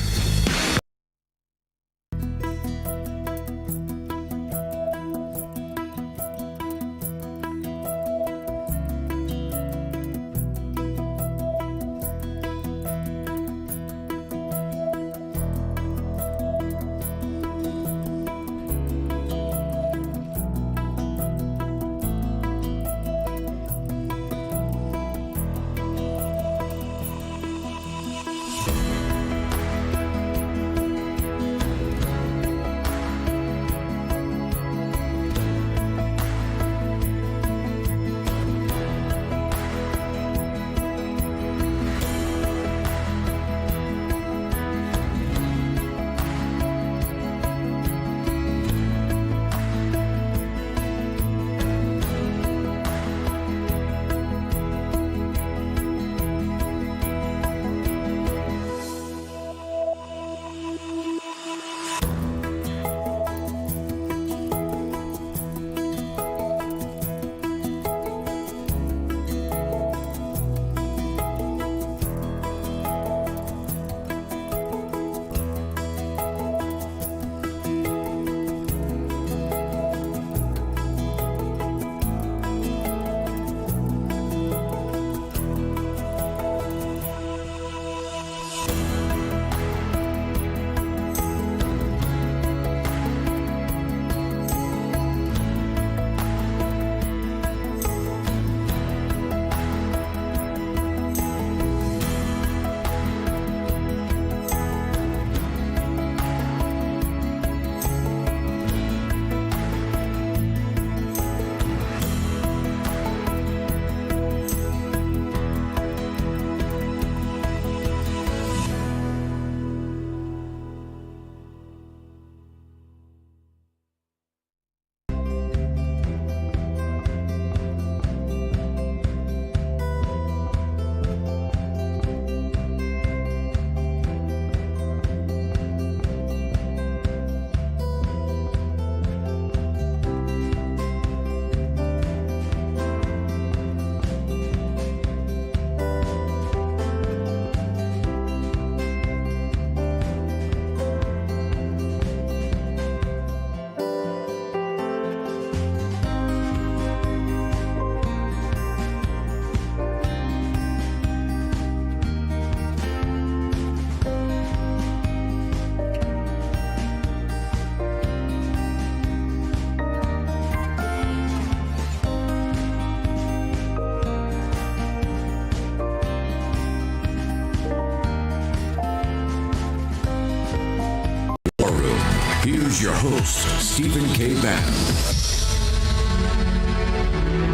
Room. Here's your host, Stephen K. Bannon.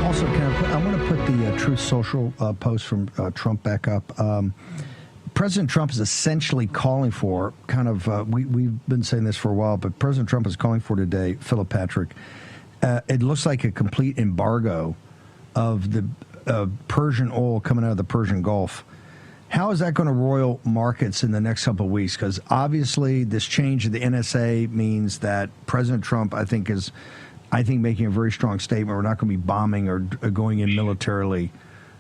Also, I want to put the Truth Social post from Trump back up. President Trump is essentially calling for we've been saying this for a while, but President Trump is calling for today, Philip Patrick, it looks like a complete embargo of the Persian oil coming out of the Persian Gulf. How is that going to roil markets in the next couple of weeks? Because obviously this change of the NSA means that President Trump, I think, making a very strong statement. We're not going to be bombing or going in militarily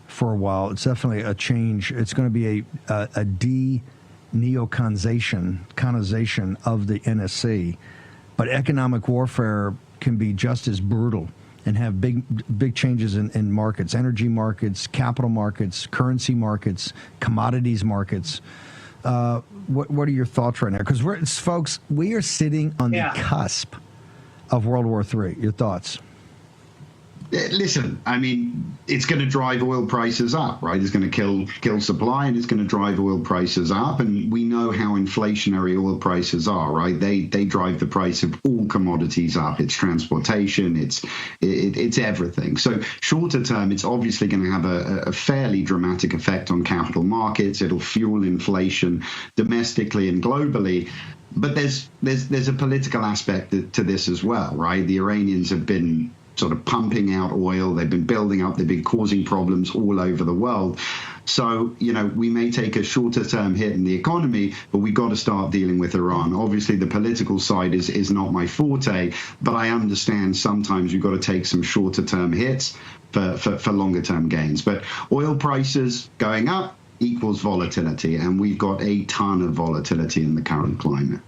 for a while. It's definitely a change. It's going to be a de-neoconization of the NSC. But economic warfare can be just as brutal and have big changes in markets, energy markets, capital markets, currency markets, commodities markets. What are your thoughts right now? Because folks, we are sitting on the cusp of World War III. Your thoughts? Listen, I mean, it's going to drive oil prices up, right? It's going to kill supply, and it's going to drive oil prices up. And we know how inflationary oil prices are, right? They drive the price of all commodities up. It's transportation, it's everything. So shorter term, it's obviously going to have a fairly dramatic effect on capital markets. It'll fuel inflation domestically and globally. But there's a political aspect to this as well, right? The Iranians have been sort of pumping out oil. They've been building up. They've been causing problems all over the world. So, we may take a shorter term hit in the economy, but we've got to start dealing with Iran. Obviously, the political side is not my forte, but I understand sometimes you've got to take some shorter term hits for longer term gains. But oil prices going up equals volatility, and we've got a ton of volatility in the current climate.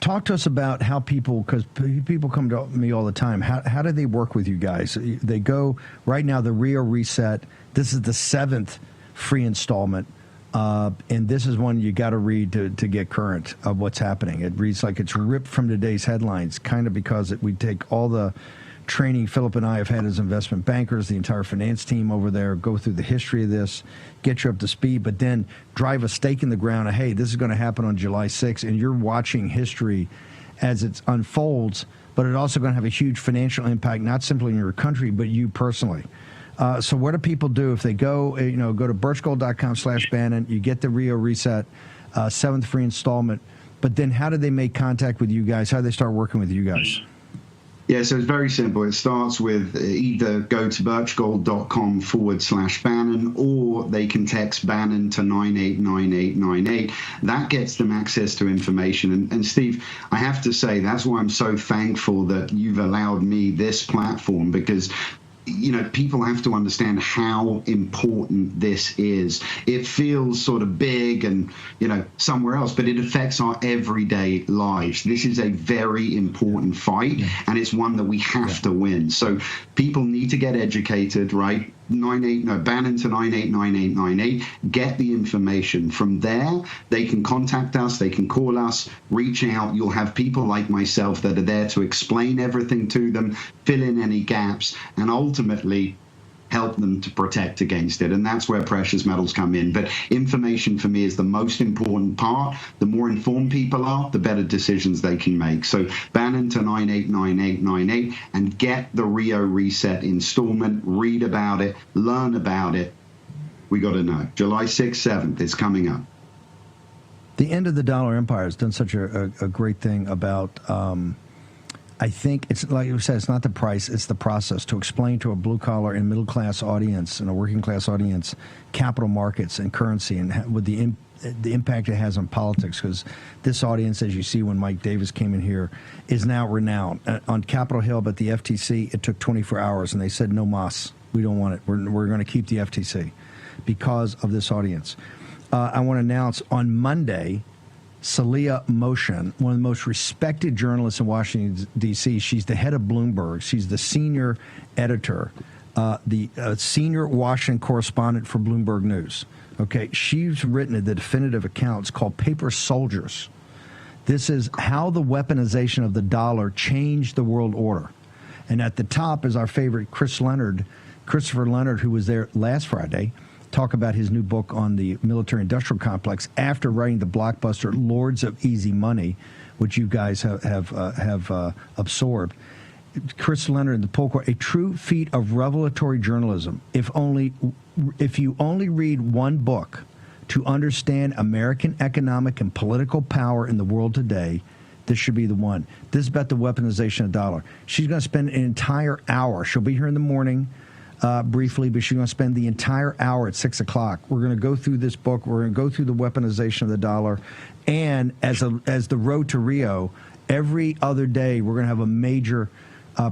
Talk to us about how because people come to me all the time. How do they work with you guys? They go right now, the Rio Reset. This is the 7th free installment. And this is one you got to read to get current of what's happening. It reads like it's ripped from today's headlines, kind of because we take all the training Philip and I have had as investment bankers, the entire finance team over there, go through the history of this, get you up to speed, but then drive a stake in the ground of, hey, this is going to happen on July 6th, and you're watching history as it unfolds, but it's also going to have a huge financial impact, not simply in your country, but you personally. So what do people do if they go to birchgold.com/Bannon, you get the Rio Reset, 7th free installment, but then how do they make contact with you guys? How do they start working with you guys? Yeah, so it's very simple. It starts with either go to birchgold.com/Bannon, or they can text Bannon to 989898. That gets them access to information. And Steve, I have to say, that's why I'm so thankful that you've allowed me this platform, because people have to understand how important this is. It feels sort of big and, somewhere else, but it affects our everyday lives. This is a very important fight, and it's one that we have to win. So people need to get educated, right? Bannon to 989898. Get the information. From there, they can contact us, they can call us, reach out. You'll have people like myself that are there to explain everything to them, fill in any gaps, and ultimately help them to protect against it. And that's where precious metals come in. But information for me is the most important part. The more informed people are, the better decisions they can make. So Bannon to 989898 and get the Rio Reset installment. Read about it, learn about it. We got to know. July 6th, 7th is coming up. The end of the dollar empire has done such a great thing about I think it's like you said, it's not the price, it's the process to explain to a blue-collar and middle-class audience and a working-class audience capital markets and currency and with the impact it has on politics, because this audience, as you see when Mike Davis came in here, is now renowned. On Capitol Hill, but the FTC, it took 24 hours, and they said, no mas, we don't want it. We're going to keep the FTC because of this audience. I want to announce on Monday, Celia Moshin, one of the most respected journalists in Washington, D.C. She's the head of Bloomberg. She's the senior editor, the senior Washington correspondent for Bloomberg News. Okay, she's written the definitive account. It's called Paper Soldiers. This is how the weaponization of the dollar changed the world order. And at the top is our favorite Christopher Leonard, who was there last Friday. talk about his new book on the military-industrial complex after writing the blockbuster Lords of Easy Money, which you guys have absorbed. Chris Leonard in the poll quote, a true feat of revelatory journalism. If you only read one book to understand American economic and political power in the world today, this should be the one. This is about the weaponization of the dollar. She's going to spend an entire hour. She'll be here in the morning briefly, but she's going to spend the entire hour at 6 o'clock. We're going to go through this book. We're going to go through the weaponization of the dollar. And as the road to Rio, every other day we're going to have a major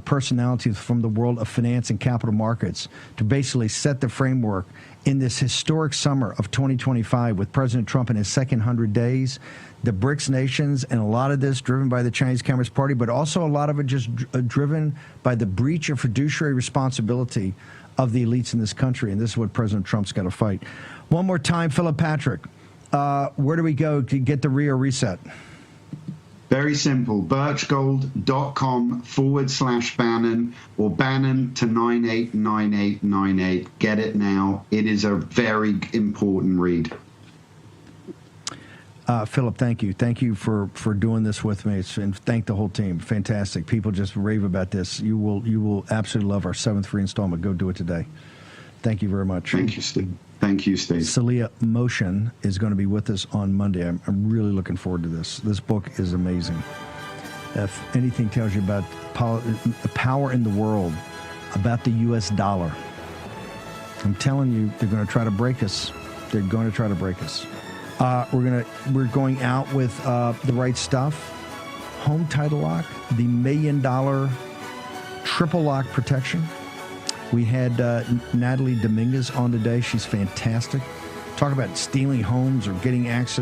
personality from the world of finance and capital markets to basically set the framework in this historic summer of 2025 with President Trump in his second 100 days, the BRICS nations, and a lot of this driven by the Chinese Communist Party, but also a lot of it just driven by the breach of fiduciary responsibility of the elites in this country. And this is what President Trump's got to fight. One more time, Philip Patrick, where do we go to get the Rio reset? Very simple, birchgold.com/Bannon or Bannon to 989898. Get it now. It is a very important read. Philip, thank you. Thank you for doing this with me. And thank the whole team. Fantastic. People just rave about this. You will absolutely love our 7th free installment. Go do it today. Thank you very much. Thank you, Steve. Thank you, Steve. Celia Motion is going to be with us on Monday. I'm really looking forward to this. This book is amazing. If anything tells you about power in the world, about the U.S. dollar, I'm telling you, they're going to try to break us. They're going to try to break us. We're going out with the right stuff. Home title lock, the $1 million triple lock protection. We had Natalie Dominguez on today. She's fantastic. Talk about stealing homes or getting access